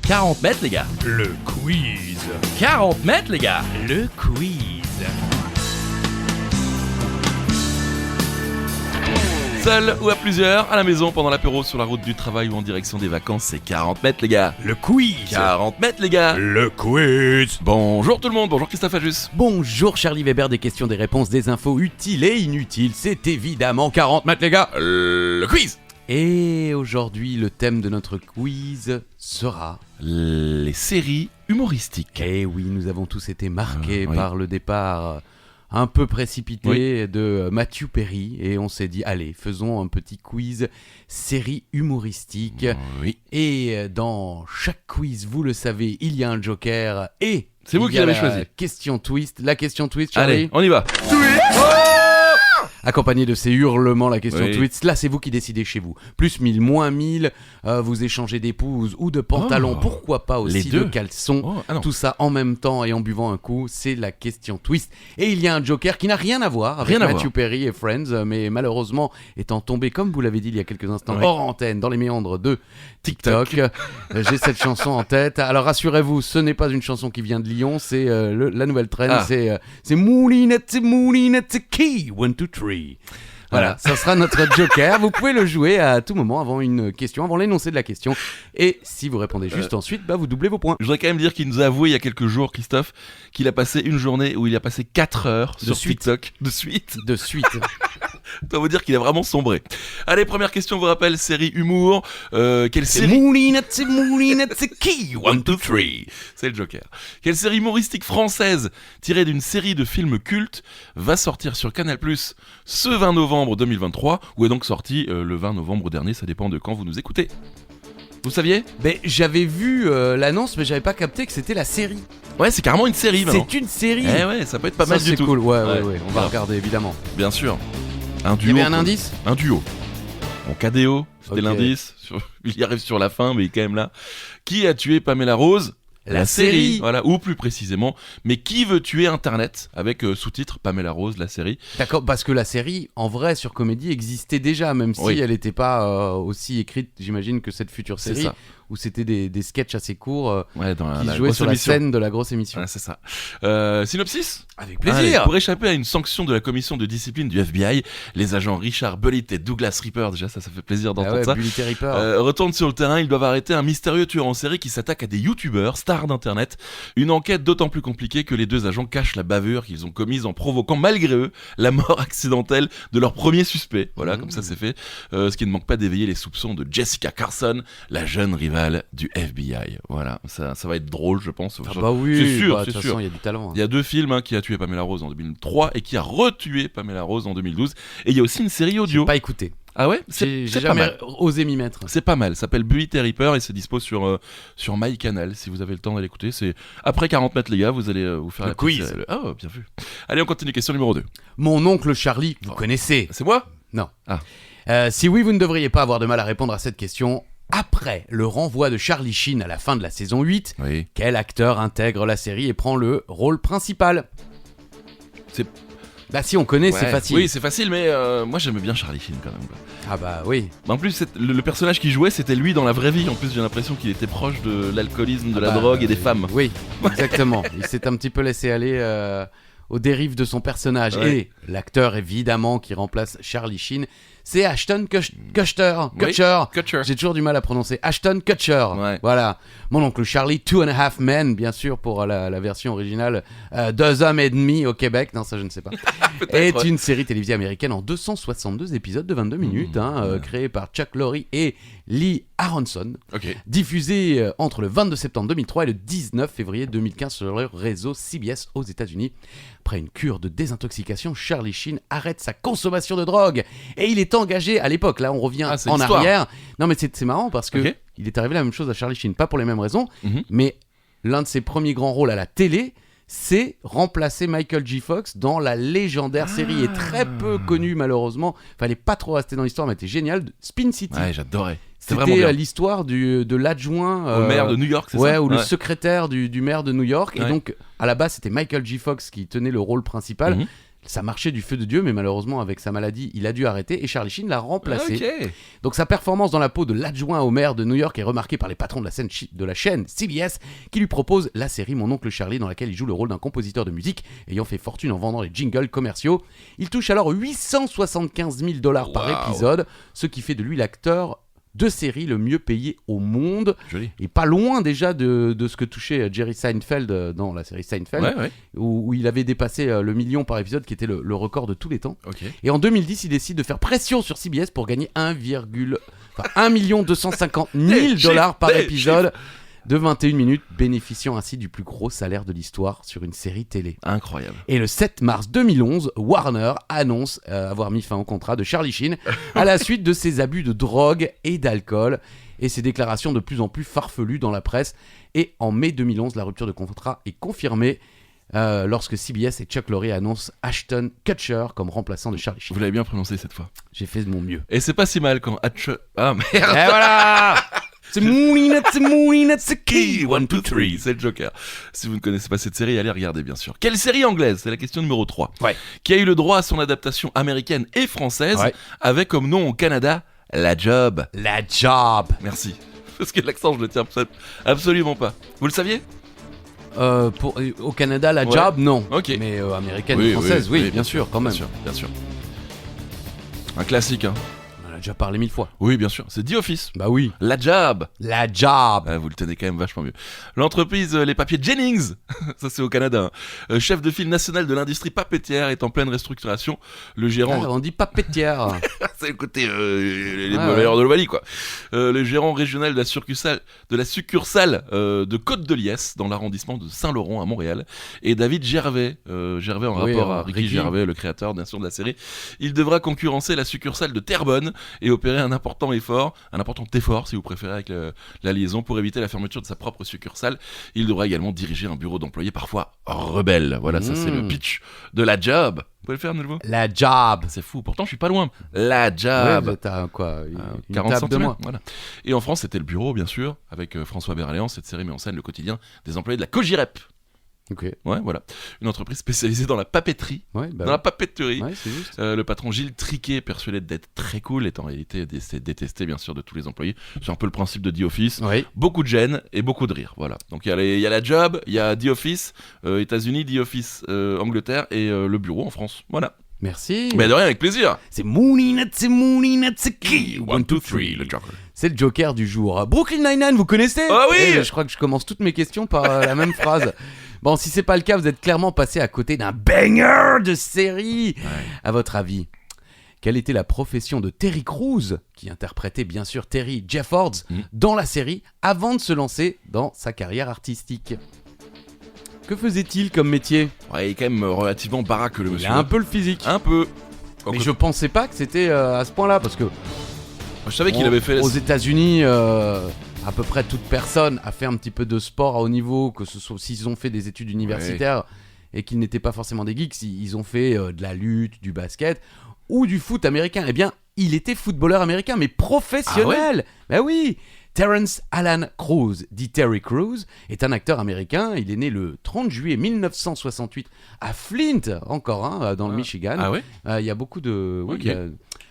40 mètres les gars. Le quiz. 40 mètres les gars. Le quiz. Seul ou à plusieurs, à la maison, pendant l'apéro, sur la route du travail ou en direction des vacances, c'est 40 mètres les gars. Le quiz. 40 mètres les gars. Le quiz. Bonjour tout le monde, bonjour Christophe Ajus. Bonjour Charlie Weber, des questions, des réponses, des infos utiles et inutiles, c'est évidemment 40 mètres les gars. Le quiz. Et aujourd'hui, le thème de notre quiz sera... Les séries humoristiques. Eh oui, nous avons tous été marqués oui. par le départ un peu précipité de Matthew Perry et on s'est dit, allez, faisons un petit quiz série humoristique. Oui. Et dans chaque quiz, vous le savez, il y a un joker et... C'est vous il qui y a l'avez la choisi. Question twist, la question twist, Charlie. Allez, on y va. Accompagné de ces hurlements, la question Oui. twist. Là, c'est vous qui décidez chez vous. Plus 1000, moins 1000, vous échangez d'épouses ou de pantalons, Oh. pourquoi pas aussi Les deux. de caleçons. Oh, ah non. Tout ça en même temps et en buvant un coup, c'est la question twist. Et il y a un joker qui n'a rien à voir avec Rien à Matthew voir. Perry et Friends, mais malheureusement étant tombé, comme vous l'avez dit il y a quelques instants, Ouais. hors antenne, dans les méandres de TikTok. J'ai cette chanson en tête. Alors rassurez-vous, ce n'est pas une chanson qui vient de Lyon, c'est la nouvelle trend, Ah. c'est Moulinette, Moulinette, Key, 1, 2, 3. Voilà, ça sera notre joker. Vous pouvez le jouer à tout moment avant une question, avant l'énoncé de la question. Et si vous répondez juste ensuite, vous doublez vos points. Je voudrais quand même dire qu'il nous a avoué il y a quelques jours, Christophe, qu'il a passé une journée où il a passé 4 heures De sur suite. TikTok. De suite. De suite. Je dois vous dire qu'il a vraiment sombré. Allez, première question, vous rappelle, série humour. Quelle C'est série... Moulinette, Moulinette, Key, 1, 2, 3. C'est le Joker. Quelle série humoristique française tirée d'une série de films cultes va sortir sur Canal+ ce 20 novembre 2023 ou est donc sortie le 20 novembre dernier, ça dépend de quand vous nous écoutez. Vous saviez ? Ben, j'avais vu l'annonce, mais j'avais pas capté que c'était la série. Ouais, c'est carrément une série maintenant. C'est une série. Eh ouais, ça peut être pas Ça, mal du c'est tout. cool. Ouais, Ouais. on va Voilà. regarder évidemment. Bien sûr. Un Il y duo. avait un quoi. indice. Un duo. Bon, KDO, c'était Ok. l'indice. Il y arrive sur la fin, mais il est quand même là. Qui a tué Pamela Rose ? La série. Voilà, ou plus précisément, mais qui veut tuer Internet avec sous-titre Pamela Rose, la série. D'accord, parce que la série, en vrai, sur Comédie, existait déjà, même si Oui. elle n'était pas aussi écrite, j'imagine, que cette future C'est série, ça. où c'était des sketchs assez courts Ouais, dans qui la se jouaient grosse sur la émission. scène de la grosse émission. Ouais, c'est ça. Synopsis ? Avec Allez, pour échapper à une sanction de la commission de discipline du FBI, les agents Richard Bullitt et Douglas Reaper, déjà ça fait plaisir d'entendre Ah ouais, ça, Bully Reaper. retournent sur le terrain. Ils doivent arrêter un mystérieux tueur en série qui s'attaque à des youtubeurs, stars d'internet. Une enquête d'autant plus compliquée que les deux agents cachent la bavure qu'ils ont commise en provoquant malgré eux la mort accidentelle de leur premier suspect. Voilà, comme ça c'est fait. Ce qui ne manque pas d'éveiller les soupçons de Jessica Carson, la jeune rivale du FBI. Voilà, ça va être drôle je pense. Ah bah oui, c'est sûr, de c'est toute sûr. façon, il y a du talent. Il y a 2 films qui a tué Pamela Rose en 2003 et qui a retué Pamela Rose en 2012. Et il y a aussi une série audio. J'ai pas écouté. Ah ouais, J'ai c'est pas jamais mal. osé m'y mettre. C'est pas mal. Ça s'appelle Bully Reaper et c'est dispo sur MyCanal si vous avez le temps d'aller écouter. C'est après 40 mètres les gars, vous allez vous faire Le la petite, quiz. Oh, bien vu. Allez, on continue. Question numéro 2. Mon oncle Charlie, vous connaissez. C'est moi ? Non. Ah. Si oui, vous ne devriez pas avoir de mal à répondre à cette question. Après le renvoi de Charlie Sheen à la fin de la saison 8, Oui. quel acteur intègre la série et prend le rôle principal ? C'est- Bah si on connaît, c'est Ouais. facile. Oui, c'est facile, mais moi j'aimais bien Charlie Sheen quand même. Quoi. Ah bah oui. En plus, le personnage qu'il jouait, c'était lui dans la vraie vie. En plus, j'ai l'impression qu'il était proche de l'alcoolisme, de la Ah bah, drogue et des femmes. Oui, exactement. Il s'est un petit peu laissé aller aux dérives de son personnage. Ouais. Et l'acteur, évidemment, qui remplace Charlie Sheen, c'est Ashton Kutcher. Oui. Kutcher. J'ai toujours du mal à prononcer. Ashton Kutcher. Ouais. Voilà. Mon oncle Charlie, 2.5 Men, bien sûr, pour la version originale. 2 hommes et demi au Québec. Non, ça, je ne sais pas. est ouais. une série télévisée américaine en 262 épisodes de 22 minutes, créée par Chuck Lorre et Lee Aronson. Ok. Diffusée entre le 22 septembre 2003 et le 19 février 2015 sur le réseau CBS aux États-Unis. Après une cure de désintoxication, Charlie Sheen arrête sa consommation de drogue et il est engagé à l'époque. Là, on revient Ah, c'est en l'histoire. arrière. Non, mais c'est marrant parce que Ok. il est arrivé la même chose à Charlie Sheen, pas pour les mêmes raisons, Mhm. mais l'un de ses premiers grands rôles à la télé, c'est remplacer Michael J. Fox dans la légendaire série et très peu connue malheureusement. Fallait pas trop rester dans l'histoire, mais était génial. Spin City. Ouais, j'adorais. C'était vraiment C'était bien. l'histoire de l'adjoint Au maire de New York, c'est ouais, ça ou le secrétaire du maire de New York. Et Ouais. donc, à la base, c'était Michael J. Fox qui tenait le rôle principal. Mhm. Ça marchait du feu de Dieu, mais malheureusement, avec sa maladie, il a dû arrêter et Charlie Sheen l'a remplacé. Ok. Donc sa performance dans la peau de l'adjoint au maire de New York est remarquée par les patrons de la chaîne CBS qui lui proposent la série Mon oncle Charlie dans laquelle il joue le rôle d'un compositeur de musique ayant fait fortune en vendant les jingles commerciaux. Il touche alors 875 000 $ par Wow. épisode, ce qui fait de lui l'acteur de série le mieux payé au monde. Joli. Et pas loin déjà de ce que touchait Jerry Seinfeld dans la série Seinfeld, Ouais. où il avait dépassé le million par épisode qui était le record de tous les temps. Ok. Et en 2010, il décide de faire pression sur CBS pour gagner 1 250 000 $ par Des épisode de 21 minutes, bénéficiant ainsi du plus gros salaire de l'histoire sur une série télé. Incroyable. Et le 7 mars 2011, Warner annonce avoir mis fin au contrat de Charlie Sheen à la suite de ses abus de drogue et d'alcool et ses déclarations de plus en plus farfelues dans la presse. Et en mai 2011, la rupture de contrat est confirmée lorsque CBS et Chuck Lorre annoncent Ashton Kutcher comme remplaçant de Charlie Sheen. Vous l'avez bien prononcé cette fois. J'ai fait de mon mieux. Et c'est pas si mal quand Ah merde. Et voilà. C'est Moulinette, c'est qui 1, 2, 3, c'est le Joker. Si vous ne connaissez pas cette série, allez regarder bien sûr. Quelle série anglaise? C'est la question numéro 3. Ouais. Qui a eu le droit à son adaptation américaine et française, Ouais. avec comme nom au Canada, La Job. La Job. Merci. Parce que l'accent, je le tiens absolument pas. Vous le saviez? Au Canada, la Ouais. Job, non. Ok. Mais américaine et française, oui, bien sûr, quand même. Bien sûr. Un classique, hein. On en a déjà parlé 1000 fois. Oui, bien sûr. C'est The Office. Bah oui. La Job. La Job. Ah, vous le tenez quand même vachement mieux. L'entreprise Les Papiers Jennings, ça c'est au Canada, hein. Chef de file national de l'industrie papetière, est en pleine restructuration. Le gérant... Ah, on dit papetière. c'est le côté les Ah, meilleurs de l'Ovalie, quoi. Le gérant régional de la succursale de Côte-de-Liesse, dans l'arrondissement de Saint-Laurent à Montréal, et David Gervais, Gervais en Oui, rapport à Ricky Gervais, le créateur bien sûr de la série. Il devra concurrencer la succursale de Terrebonne et opérer un important effort si vous préférez, avec la liaison pour éviter la fermeture de sa propre succursale. Il devra également diriger un bureau d'employés parfois rebelles. Voilà, ça c'est le pitch de La Job. Vous pouvez le faire de nouveau? La Job. C'est fou, pourtant je suis pas loin. La Ouais, Job. t'as quoi une 40 table de cm. moi. Voilà. Et en France, c'était le bureau, bien sûr, avec François Berléand. Cette série met en scène le quotidien des employés de la Cogirep. Ok. Ouais, voilà. Une entreprise spécialisée dans la papeterie, Ouais, bah dans la papeterie. ouais, c'est juste. Le patron Gilles Triquet, persuadé d'être très cool, est en réalité détesté bien sûr de tous les employés. C'est un peu le principe de The Office. Oui. Beaucoup de gêne et beaucoup de rire. Voilà. Donc il y a la Job, il y a The Office, États-Unis, The Office, Angleterre et le bureau en France. Voilà. Merci. Mais de rien, avec plaisir. C'est Moulinette, c'est qui 1, 2, 3, le Joker. C'est le Joker du jour. Brooklyn Nine-Nine, vous connaissez? Ah oui. Je crois que je commence toutes mes questions par la même phrase. Bon, si c'est pas le cas, vous êtes clairement passé à côté d'un banger de série. Ouais. À votre avis, quelle était la profession de Terry Crews, qui interprétait bien sûr Terry Jeffords dans la série, avant de se lancer dans sa carrière artistique? Que faisait-il comme métier? Ouais, il est quand même relativement baraque le Il monsieur. a un peu le physique. Un peu. Mais je pensais pas que c'était à ce point-là, parce que Je savais qu'il avait fait aux États-Unis, à peu près toute personne a fait un petit peu de sport à haut niveau, que ce soit s'ils ont fait des études universitaires et qu'ils n'étaient pas forcément des geeks, ils ont fait de la lutte, du basket ou du foot américain. Eh bien, il était footballeur américain, mais professionnel. Ben oui. Terrence Alan Crews, dit Terry Crews, est un acteur américain. Il est né le 30 juillet 1968 à Flint, encore dans le Michigan. Ah ouais. Il y a beaucoup de... Oui, Ok. il y a-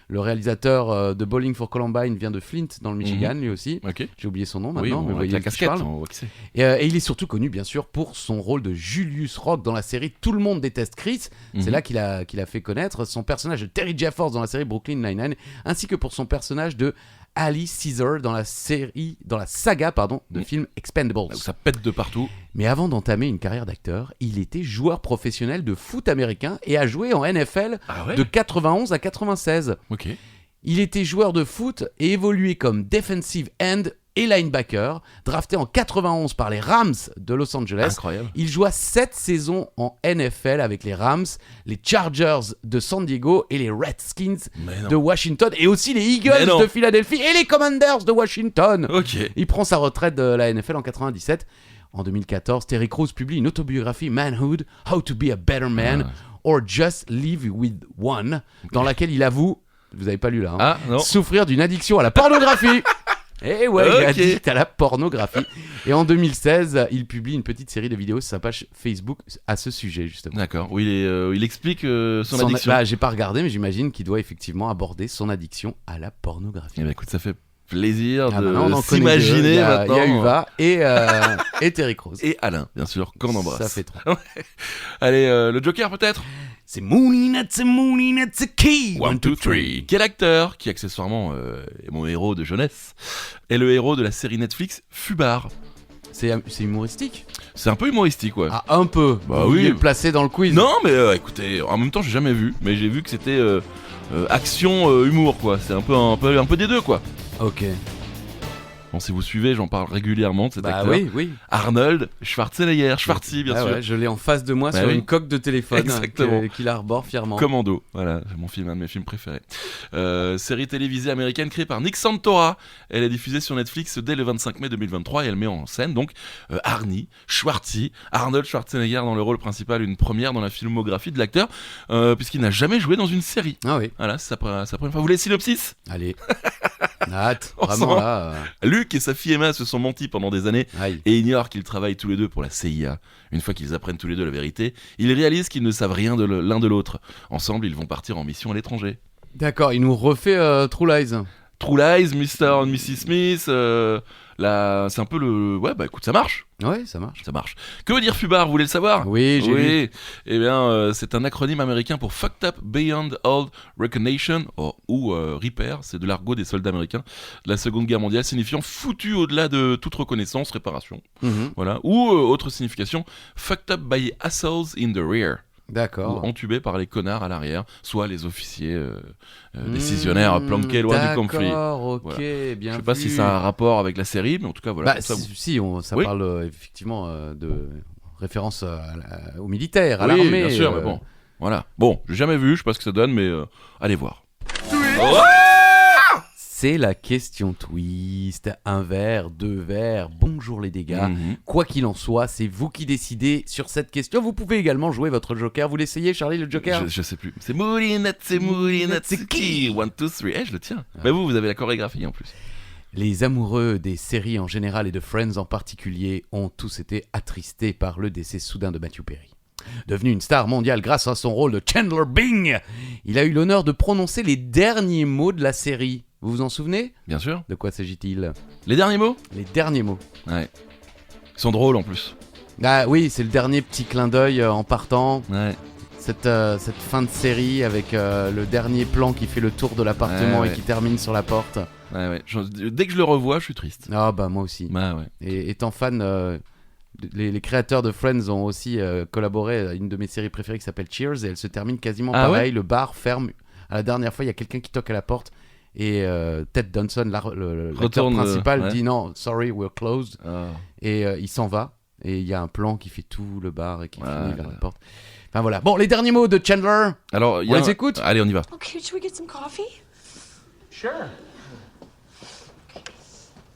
le réalisateur de Bowling for Columbine vient de Flint, dans le Michigan, lui aussi. Ok. J'ai oublié son nom Oui, maintenant, mais bon, vous avec voyez la de qui je casquette. parle. On voit qui c'est. Et il est surtout connu, bien sûr, pour son rôle de Julius Rock dans la série Tout le monde déteste Chris. C'est là qu'il a fait connaître son personnage de Terry Jeffords dans la série Brooklyn Nine-Nine, ainsi que pour son personnage de Alice Caesar dans la saga de film Expendables. Là où ça pète de partout. Mais avant d'entamer une carrière d'acteur, il était joueur professionnel de foot américain et a joué en NFL Ah ouais. de 91 à 96. Ok. Il était joueur de foot et évoluait comme defensive end et linebacker, drafté en 91 par les Rams de Los Angeles. Incroyable. Il joua 7 saisons en NFL avec les Rams, les Chargers de San Diego et les Redskins Mais non. de Washington, et aussi les Mais Eagles non. de Philadelphie et les Commanders de Washington. Ok. Il prend sa retraite de la NFL en 97. En 2014, Terry Crews publie une autobiographie Manhood, How to be a Better Man, or Just Live with One, dans laquelle il avoue, vous avez pas lu là, hein, Ah non. souffrir d'une addiction à la pornographie. Et ouais, il est Ok. addict à la pornographie. Et en 2016, il publie une petite série de vidéos sur sa page Facebook à ce sujet, justement. D'accord, où il explique son Son- addiction. Bah, j'ai pas regardé, mais j'imagine qu'il doit effectivement aborder son addiction à la pornographie. Eh ben, écoute, ça fait plaisir Ah, maintenant, on de en connaît deux. s'imaginer Il y maintenant. a Uva et Terry Crews. Et Alain, bien sûr, qu'on embrasse. Ça fait trois. Allez, le Joker peut-être. C'est Mooney, c'est Mooney, c'est key. 1, 2, 3. Quel acteur, qui accessoirement est mon héros de jeunesse, est le héros de la série Netflix Fubar? C'est humoristique. C'est un peu humoristique, ouais. Ah, un peu. Bah Vous oui. vouliez le placer dans le quiz. Non, mais écoutez, en même temps, j'ai jamais vu, mais j'ai vu que c'était action, humour, quoi. C'est un peu des deux, quoi. Ok. Bon, si vous suivez, j'en parle régulièrement de cet Bah acteur. oui. Arnold Schwarzenegger, Schwarzy, bien Ah sûr. ouais, je l'ai en face de moi Bah sur oui. une coque de téléphone Exactement. qu'il arbore fièrement. Commando, voilà, c'est un de mes films préférés. Série télévisée américaine créée par Nick Santora. Elle est diffusée sur Netflix dès le 25 mai 2023 et elle met en scène donc Arnie, Schwarzy, Arnold Schwarzenegger dans le rôle principal, une première dans la filmographie de l'acteur, puisqu'il n'a jamais joué dans une série. Ah oui. Voilà, c'est sa première fois. Vous voulez le synopsis? Allez. Nat, On vraiment sent- là. Luc et sa fille Emma se sont mentis pendant des années Aïe. et ignorent qu'ils travaillent tous les deux pour la CIA. Une fois qu'ils apprennent tous les deux la vérité, ils réalisent qu'ils ne savent rien de l'un de l'autre. Ensemble, ils vont partir en mission à l'étranger. D'accord, il nous refait True Lies. True Lies, Mr. and Mrs. Smith, c'est un peu le... Ouais, bah écoute, ça marche. Ouais, ça marche. Ça marche. Que veut dire Fubar, vous voulez le savoir? Oui, j'ai vu. Eh bien, c'est un acronyme américain pour Fucked Up Beyond All Recognition, ou Repair, c'est de l'argot des soldats américains de la Seconde Guerre mondiale, signifiant foutu au-delà de toute reconnaissance, réparation. Mhm. Voilà. Ou autre signification, Fucked Up by Assholes in the Rear. D'accord. Ou entubé par les connards à l'arrière, soit les officiers décisionnaires planqués loin du conflit. D'accord, ok, Voilà. bien Je sais pas vu. si ça a un rapport avec la série, mais en tout cas, voilà. Bah, comme ça, ça Oui. parle effectivement de référence aux militaires, à oui, l'armée. bien sûr, mais bon. Voilà. Bon, j'ai jamais vu, je sais pas ce que ça donne, mais allez voir. C'est la question twist. Un verre, deux verres, bonjour les dégâts. Mhm. Quoi qu'il en soit, c'est vous qui décidez sur cette question. Vous pouvez également jouer votre Joker. Vous l'essayez, Charlie, le Joker? Je sais plus. C'est Moulinette, c'est Moulinette, c'est qui? 1, 2, 3. Je le tiens. Ah. Mais vous avez la chorégraphie en plus. Les amoureux des séries en général et de Friends en particulier ont tous été attristés par le décès soudain de Matthew Perry. Devenu une star mondiale grâce à son rôle de Chandler Bing, il a eu l'honneur de prononcer les derniers mots de la série. Vous vous en souvenez? Bien sûr. De quoi s'agit-il? Les derniers mots? Les derniers mots. Ouais. Ils sont drôles en plus. Ah oui, c'est le dernier petit clin d'œil en partant. Ouais. Cette fin de série avec le dernier plan qui fait le tour de l'appartement Ouais, et ouais. qui termine sur la porte. Ouais. Dès que je le revois, je suis triste. Ah bah moi aussi. Bah ouais. Et étant fan, les créateurs de Friends ont aussi collaboré à une de mes séries préférées qui s'appelle Cheers et elle se termine quasiment Ah pareil. Le bar ferme. À la dernière fois, il y a quelqu'un qui toque à la porte et Ted Danson, l'acteur Retourne, principal, ouais. dit non, sorry, we're closed. Ah. Et il s'en va. Et il y a un plan qui fait tout le bar et qui finit Ouais. vers la porte. Enfin voilà. Bon, les derniers mots de Chandler. Alors, il y On a les écoute? Allez, on y va. Okay, should we get some coffee? Sure.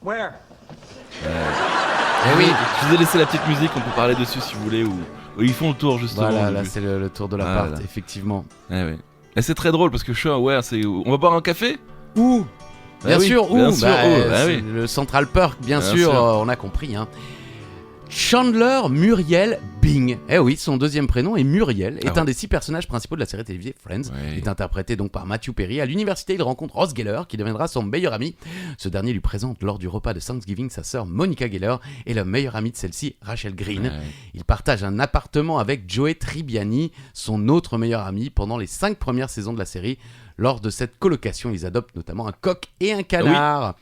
Where? Eh oui. Je vous ai laissé la petite musique, on peut parler dessus si vous voulez, ou ils font le tour justement. Voilà, au là début. c'est le tour de l'appart, Voilà. effectivement. Ouais. Et c'est très drôle parce que on va boire un café? Où? Bah Bien oui, sûr, bien où sûr, Bah, où, bah c'est oui. le Central Perk, bien Bien sûr, sûr. on a compris. Hein. Chandler Muriel Bing. Eh oui, son deuxième prénom est Muriel, est Ah un des 6 personnages principaux de la série télévisée Friends. Ouais. Il est interprété donc par Matthew Perry. À l'université, il rencontre Ross Geller, qui deviendra son meilleur ami. Ce dernier lui présente lors du repas de Thanksgiving sa sœur Monica Geller et la meilleure amie de celle-ci, Rachel Green. Ouais. Il partage un appartement avec Joey Tribbiani, son autre meilleur ami, pendant les 5 premières saisons de la série. Lors de cette colocation, ils adoptent notamment un coq et un canard.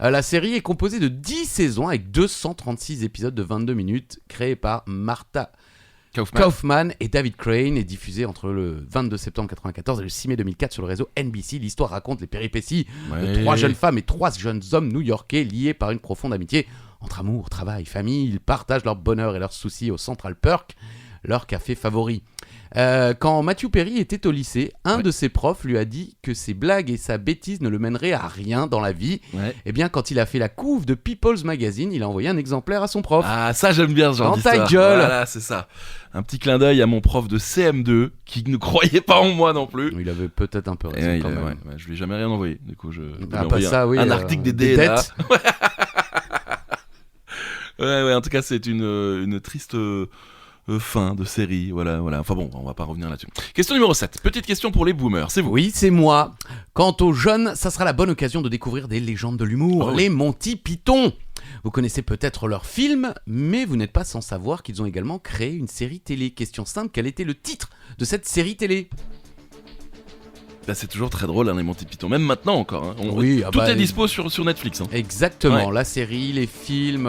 La série est composée de 10 saisons avec 236 épisodes de 22 minutes, créés par Martha Kaufman et David Crane, et diffusée entre le 22 septembre 1994 et le 6 mai 2004 sur le réseau NBC. L'histoire raconte les péripéties de Ouais. 3 jeunes femmes et 3 jeunes hommes new-yorkais liés par une profonde amitié entre amour, travail, famille. Ils partagent leur bonheur et leurs soucis au Central Perk, leur café favori. Quand Matthew Perry était au lycée, un de ses profs lui a dit que ses blagues et sa bêtise ne le mèneraient à rien dans la vie. Ouais. Et bien, quand il a fait la couve de People's Magazine, il a envoyé un exemplaire à son prof. Ah, ça j'aime bien ce genre Dans ta d'histoire. gueule. Voilà, c'est ça. Un petit clin d'œil à mon prof de CM2 qui ne croyait pas en moi non plus. Il avait peut-être un peu Et raison il quand a- même. ouais, je lui ai jamais rien envoyé. Du coup, je lui ai Ah, pas envoyé ça, oui. un article des des là. dettes. Ouais, en tout cas, c'est une triste fin de série. Voilà. Enfin bon, on va pas revenir là-dessus. Question numéro 7. Petite question pour les boomers. C'est vous. Oui, c'est moi. Quant aux jeunes, ça sera la bonne occasion de découvrir des légendes de l'humour, Ah oui. les Monty Python. Vous connaissez peut-être leurs films, mais vous n'êtes pas sans savoir qu'ils ont également créé une série télé. Question simple, quel était le titre de cette série télé ? Bah, c'est toujours très drôle, hein, les Monty Python. Même maintenant encore. Hein. Oui, Tout est dispo sur Netflix. Hein. Exactement, Ouais. la série, les films,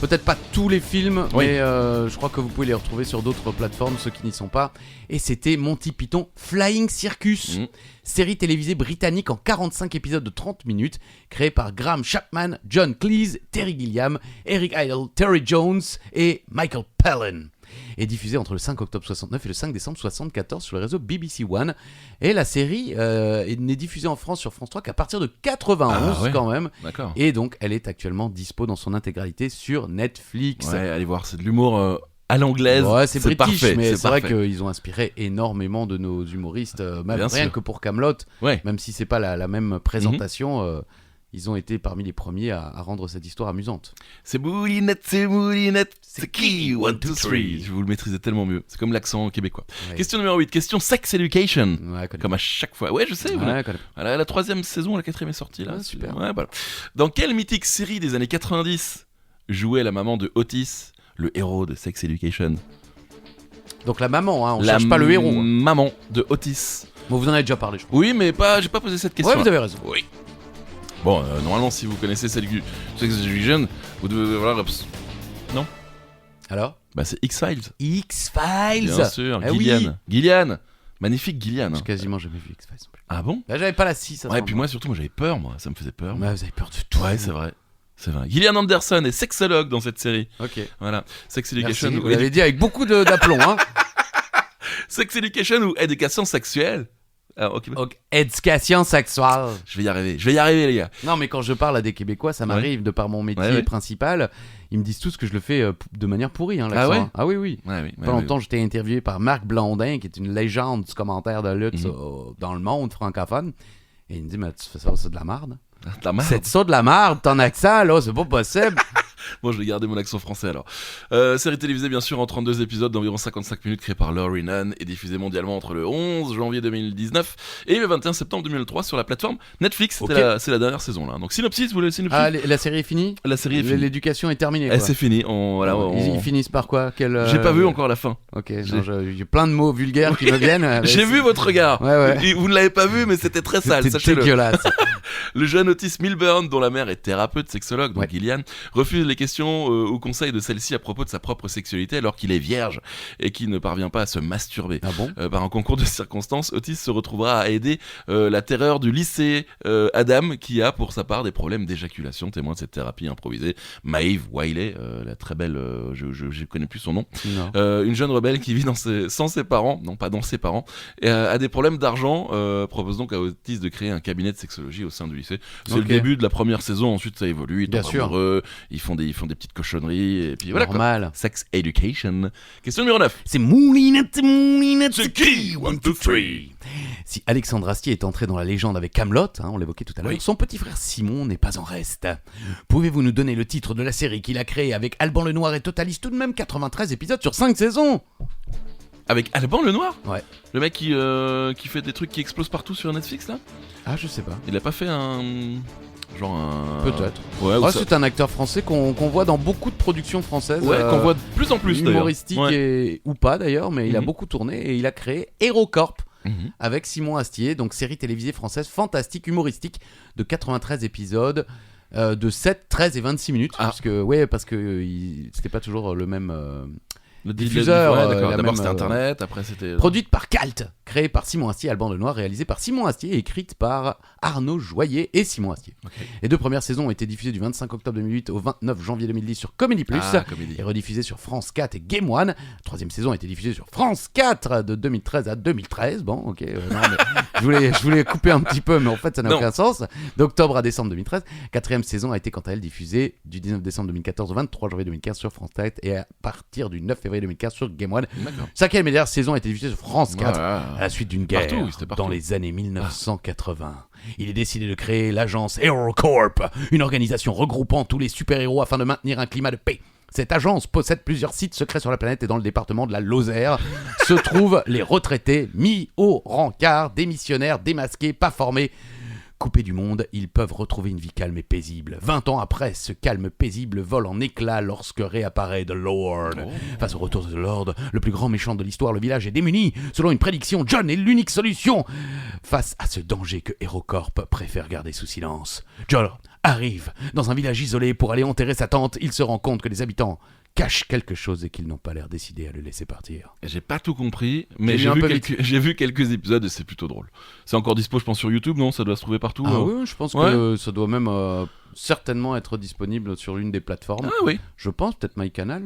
peut-être pas tous les films, Oui. mais je crois que vous pouvez les retrouver sur d'autres plateformes, ceux qui n'y sont pas. Et c'était Monty Python Flying Circus, Mhm. série télévisée britannique en 45 épisodes de 30 minutes, créée par Graham Chapman, John Cleese, Terry Gilliam, Eric Idle, Terry Jones et Michael Palin. Et diffusée entre le 5 octobre 69 et le 5 décembre 74 sur le réseau BBC One. Et la série n'est diffusée en France sur France 3 qu'à partir de 91 Ah ouais. quand même. D'accord. Et donc, elle est actuellement dispo dans son intégralité sur Netflix. Ouais, allez voir, c'est de l'humour à l'anglaise. Ouais, c'est british, parfait, mais c'est vrai parfait. qu'ils ont inspiré énormément de nos humoristes, même Bien rien sûr. que pour Kaamelott, Ouais. même si c'est pas la même présentation, ils ont été parmi les premiers à rendre cette histoire amusante. C'est Moulinette, c'est qui 1, 2, 3. Je vous le maîtrisez tellement mieux. C'est comme l'accent québécois. Ouais. Question numéro 8. Question Sex Education. Ouais, connais. Comme à chaque fois. Ouais, je sais. Voilà. Ouais, connais. Voilà, la 3e saison, la 4e est sortie là. Ah, super. Ouais, voilà. Dans quelle mythique série des années 90 jouait la maman de Otis, le héros de Sex Education? Donc la maman, hein, on La cherche pas le héros. Hein. Maman de Otis. Bon, vous en avez déjà parlé, je crois. Oui, mais j'ai pas posé cette question. Ouais, vous avez raison. Oui. Bon, normalement, si vous connaissez Sex Education, vous devez voir. Alors Bah, c'est X-Files. X-Files. Bien sûr, Eh Gillian. oui. Gillian. Magnifique Gillian. J'ai quasiment jamais vu X-Files non plus. Ah bon? Là, j'avais pas la 6. Ouais, et puis moi, surtout, j'avais peur, moi. Ça me faisait peur. moi. Ouais, vous avez peur de tout. Ouais, c'est vrai. C'est vrai. Gillian Anderson est sexologue dans cette série. Ok. Voilà. Sex Merci, Education vous ou l'avez dit avec beaucoup d'aplomb. Hein. Sex Education ou éducation sexuelle. Ah, ok. Ok, éducation sexuelle. Je vais y arriver, les gars. Non, mais quand je parle à des Québécois, ça m'arrive, de par mon métier Ouais. principal, ils me disent tous que je le fais de manière pourrie, hein, l'accent. Ah ouais hein. Ah oui, oui. Ouais, Pas longtemps, j'étais interviewé par Marc Blondin, qui est une légende du commentaire de lutte Mhm. dans le monde francophone. Et il me dit, mais tu fais ça, c'est de la merde. La merde. C'est ça de la merde, ton accent, là, c'est pas possible. Bon, je vais garder mon accent français alors. Série télévisée, bien sûr, en 32 épisodes d'environ 55 minutes, créée par Laurie Nunn et diffusée mondialement entre le 11 janvier 2019 et le 21 septembre 2003 sur la plateforme Netflix. Ok. C'est la dernière saison là. Donc, synopsis, vous voulez le synopsis? Ah, la série est finie. La série est finie. L'éducation est terminée. Eh, Quoi. c'est fini. Ils finissent par quoi? J'ai pas vu encore la fin. Ok, non, j'ai plein de mots vulgaires qui me viennent. mais J'ai c'est- vu votre regard. Ouais, ouais. Et vous ne l'avez pas vu, mais c'était très sale, C'était sachez-le. dégueulasse. Le jeune Otis Milburn, dont la mère est thérapeute sexologue, donc Ouais. Gillian, refuse les questions ou conseils de celle-ci à propos de sa propre sexualité alors qu'il est vierge et qu'il ne parvient pas à se masturber. Ah bon? Par un concours de circonstances, Otis se retrouvera à aider la terreur du lycée Adam, qui a pour sa part des problèmes d'éjaculation, témoin de cette thérapie improvisée. Maeve Wiley, la très belle, je connais plus son nom, Non. une jeune rebelle qui vit sans ses parents, non pas dans ses parents, et a des problèmes d'argent, propose donc à Otis de créer un cabinet de sexologie au sein du lycée. C'est Ok. le début de la première saison, ensuite ça évolue, ils Bien tombent sûr. amoureux, ils font des petites cochonneries, et puis voilà quoi. Normal. Sex Education. Question numéro 9. C'est Moulinette, C'est qui 1, 2, 3. Si Alexandre Astier est entré dans la légende avec Kaamelott, on l'évoquait tout à l'heure, Oui. son petit frère Simon n'est pas en reste. Pouvez-vous nous donner le titre de la série qu'il a créée avec Alban Lenoir et totalise tout de même 93 épisodes sur 5 saisons? Avec Alban Lenoir? Ouais. Le mec qui fait des trucs qui explosent partout sur Netflix là? Ah, je sais pas. Il a pas fait un. Genre un. Peut-être. Ouais, ou Ah, ça- c'est un acteur français qu'on voit dans beaucoup de productions françaises. ouais, qu'on voit de plus en plus d'ailleurs. humoristiques Ouais. ou pas d'ailleurs, mais il a Mhm. beaucoup tourné et il a créé HeroCorp Mhm. avec Simon Astier, donc série télévisée française fantastique, humoristique, de 93 épisodes, de 7, 13 et 26 minutes. Ah. Parce que c'était pas toujours le même diffuseur, d'accord. la D'abord même, c'était Internet, après c'était. Produite par Calt, créée par Simon Astier, Alban Lenoir, réalisée par Simon Astier et écrite par Arnaud Joyer et Simon Astier. Okay. Les 2 premières saisons ont été diffusées du 25 octobre 2008 au 29 janvier 2010 sur Comedy+, Comédie. et rediffusées sur France 4 et Game One. La 3e saison a été diffusée sur France 4 de 2013 à 2013. Bon, ok, non, mais je voulais couper un petit peu, mais en fait ça n'a Non. aucun sens. D'octobre à décembre 2013. 4e saison a été quant à elle diffusée du 19 décembre 2014 au 23 janvier 2015 sur France 4 et à partir du 9 février 2015 sur Game One. D'accord. 5e et dernière saison a été diffusée sur France 4 à la suite d'une guerre Partout, c'était partout. dans les années 1980. Il est décidé de créer l'agence HeroCorp, une organisation regroupant tous les super-héros afin de maintenir un climat de paix. Cette agence possède plusieurs sites secrets sur la planète et dans le département de la Lozère se trouvent les retraités mis au rencard, démissionnaires, démasqués, pas formés. Coupés du monde, ils peuvent retrouver une vie calme et paisible. 20 ans après, ce calme paisible vole en éclats lorsque réapparaît The Lord. Face au retour de The Lord, le plus grand méchant de l'histoire, le village est démuni. Selon une prédiction, John est l'unique solution. Face à ce danger que HeroCorp préfère garder sous silence, John arrive dans un village isolé pour aller enterrer sa tante. Il se rend compte que les habitants cachent quelque chose et qu'ils n'ont pas l'air décidés à le laisser partir. J'ai pas tout compris, mais J'ai lu un peu j'ai vu quelques épisodes et c'est plutôt drôle. C'est encore dispo, je pense, sur YouTube, non? Ça doit se trouver partout. Ah oui, je pense que ça doit même certainement être disponible sur l'une des plateformes. Ah oui. Je pense, peut-être MyCanal,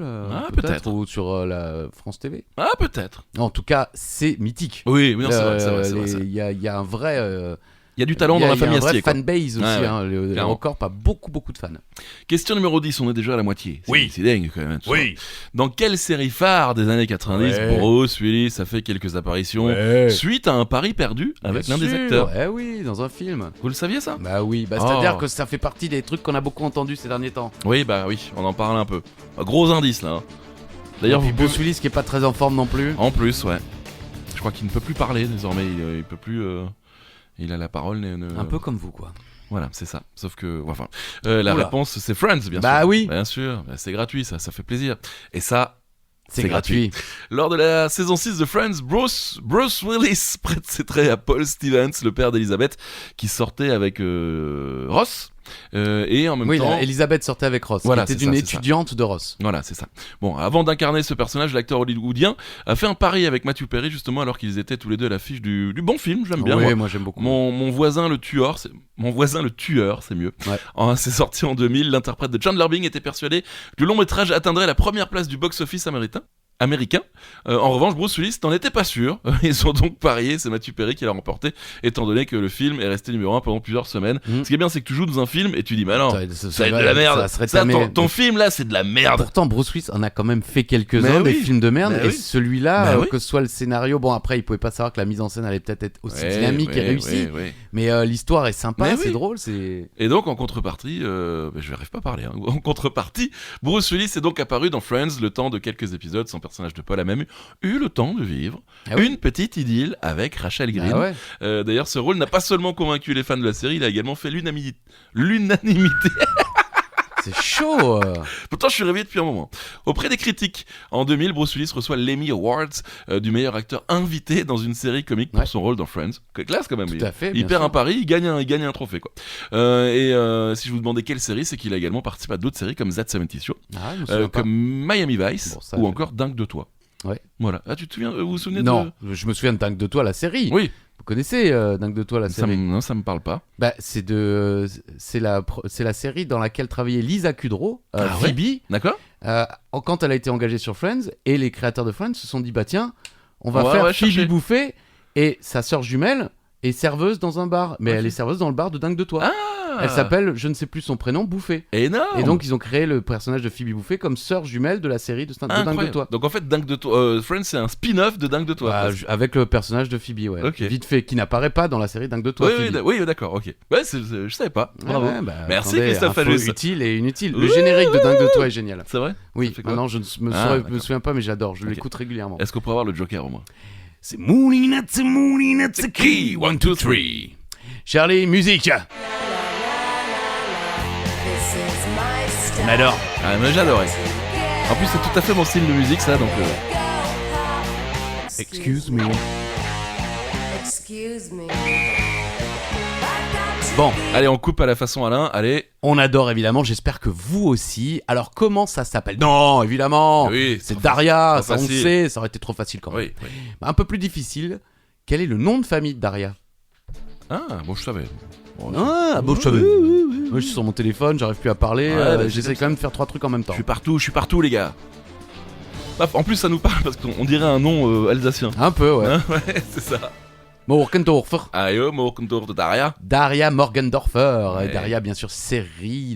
peut-être. ou sur la France TV. Ah, peut-être. En tout cas, c'est mythique. Oui, non, c'est vrai, c'est vrai, c'est vrai, c'est vrai. Il y a un vrai... Il y a du talent dans la famille Astier, Il y a un vrai quoi. fanbase aussi. Ouais, Hein. Le clairement. HeroCorp a beaucoup de fans. Question numéro 10, on est déjà à la moitié. Oui. C'est dingue quand même. tout Oui. ça. Dans quelle série phare des années 90, Ouais. Bruce Willis a fait quelques apparitions Ouais. suite à un pari perdu avec Bien l'un des sûr. acteurs? Eh oui, dans un film. Vous le saviez ça? Bah oui, Oh. c'est-à-dire que ça fait partie des trucs qu'on a beaucoup entendus ces derniers temps. Oui, bah oui, on en parle un peu. Gros indice là. hein. D'ailleurs, Et puis vous Bruce Willis qui est pas très en forme non plus. En plus, ouais. Je crois qu'il ne peut plus parler désormais. Il peut plus. Il a la parole. Un peu comme vous, quoi. Voilà, c'est ça. Sauf que, enfin, la Oula. réponse c'est Friends, bien sûr. Bah oui. Bien sûr. Bah, c'est gratuit, ça fait plaisir. Et ça, C'est C'est gratuit. lors de la saison 6 de Friends, Bruce Willis prête ses traits à Paul Stevens, le père d'Elizabeth, qui sortait avec Ross. Et en même Oui, temps. Elisabeth sortait avec Ross, Voilà, qui était c'est une ça, c'est ça. étudiante de Ross. Voilà, c'est ça. Bon, avant d'incarner ce personnage, l'acteur hollywoodien a fait un pari avec Matthew Perry, justement, alors qu'ils étaient tous les deux à l'affiche du bon film, j'aime bien. Oui, moi. moi j'aime beaucoup. Mon voisin le tueur, c'est mieux. Ouais. C'est sorti en 2000. L'interprète de Chandler Bing était persuadé que le long métrage atteindrait la première place du box-office américain. En revanche, Bruce Willis n'en était pas sûr. Ils ont donc parié, c'est Matthew Perry qui l'a remporté, étant donné que le film est resté numéro 1 pendant plusieurs semaines. Mhm. Ce qui est bien, c'est que tu joues dans un film et tu dis, bah non, ça va être va- de la merde. ça serait Ça, tamé. ton film là, c'est de la merde. Pourtant, Bruce Willis en a quand même fait quelques-uns, Mais des oui. films de merde. Mais Et oui. celui-là, Mais oui. que ce soit le scénario, bon après, il pouvait pas savoir que la mise en scène allait peut-être être aussi dynamique et réussie. ouais. Mais l'histoire est sympa, Mais c'est oui. drôle, c'est. Et donc en contrepartie, je n'arrive pas à parler. En contrepartie, Bruce Willis est donc apparu dans Friends le temps de quelques épisodes. Son personnage de Paul a même eu le temps de vivre Ah oui. une petite idylle avec Rachel Green. Ah ouais. D'ailleurs, ce rôle n'a pas seulement convaincu les fans de la série, il a également fait l'unanimité. C'est chaud. Pourtant, je suis réveillé depuis un moment. Auprès des critiques, en 2000, Bruce Willis reçoit l'Emmy Awards du meilleur acteur invité dans une série comique pour Ouais. son rôle dans Friends. Classe quand même. Tout à fait. Il bien perd sûr. un pari, il gagne un trophée quoi. Si je vous demandais quelle série, c'est qu'il a également participé à d'autres séries comme That 70 Show, Ah, je me souviens pas. comme Miami Vice Bon, ça, ou je- encore Dingue de toi. Ouais. Voilà. Ah, tu te souviens, vous vous souvenez Non, je me souviens de Dingue de toi, la série. Oui, Vous connaissez Dingue de toi, la série non, ça me parle pas. Bah, c'est la série dans laquelle travaillait Lisa Kudrow, Ah ouais. Phoebe, D'accord. quand elle a été engagée sur Friends, et les créateurs de Friends se sont dit bah tiens, on va On va faire chercher. Phoebe Buffet et sa sœur jumelle est serveuse dans un bar, mais Ok. elle est serveuse dans le bar de Dingue de toi. Ah. Elle s'appelle, je ne sais plus son prénom, Bouffet. Énorme. Et donc ils ont créé le personnage de Phoebe Buffet comme sœur jumelle de la série de Dingue de Incroyable. toi. Donc en fait, Dingue de toi, Friends, c'est un spin-off de Dingue de toi. Bah, presque. avec le personnage de Phoebe, ouais. Ok. Vite fait, qui n'apparaît pas dans la série Dingue de toi. Oui, Phoebe. oui, d'accord, ok. Ouais, je savais pas. Ouais, Bravo. ouais, bah, Merci, attendez, Christophe info Ajus. utile et inutile. Le générique de Dingue de toi est génial. C'est vrai. Oui, Ça fait quoi maintenant je ne me, Ah, me d'accord. souviens pas, mais j'adore. Je Ok. l'écoute régulièrement. Est-ce qu'on pourrait avoir le Joker au moins? C'est Mooning, it's a key. 1, 2, 3. Charlie, musique. On adore. Ah, mais j'adorais. En plus, c'est tout à fait mon style de musique, ça, donc. Excuse me. Excuse me. I got to Bon, Allez, on coupe à la façon Alain. Allez. on adore évidemment, j'espère que vous aussi. Alors comment ça s'appelle? Non, évidemment, Oui, c'est trop Daria, trop ça on le facile. sait, ça aurait été trop facile quand même. Oui, oui. Un peu plus difficile, quel est le nom de famille de Daria? Ah, bon, je savais. Bon, Ah, bon, je savais. Moi je suis sur mon téléphone, j'arrive plus à parler, Ouais, bah, c'est j'essaie comme quand même de faire 3 trucs en même temps. je suis partout, les gars. Bah, en plus, ça nous parle parce qu'on dirait un nom alsacien. Un peu, ouais. Hein, ouais, c'est ça. Morgendorfer. Ayo, Morgentor de Daria. Daria Morgendorfer. Ouais. Daria, bien sûr, série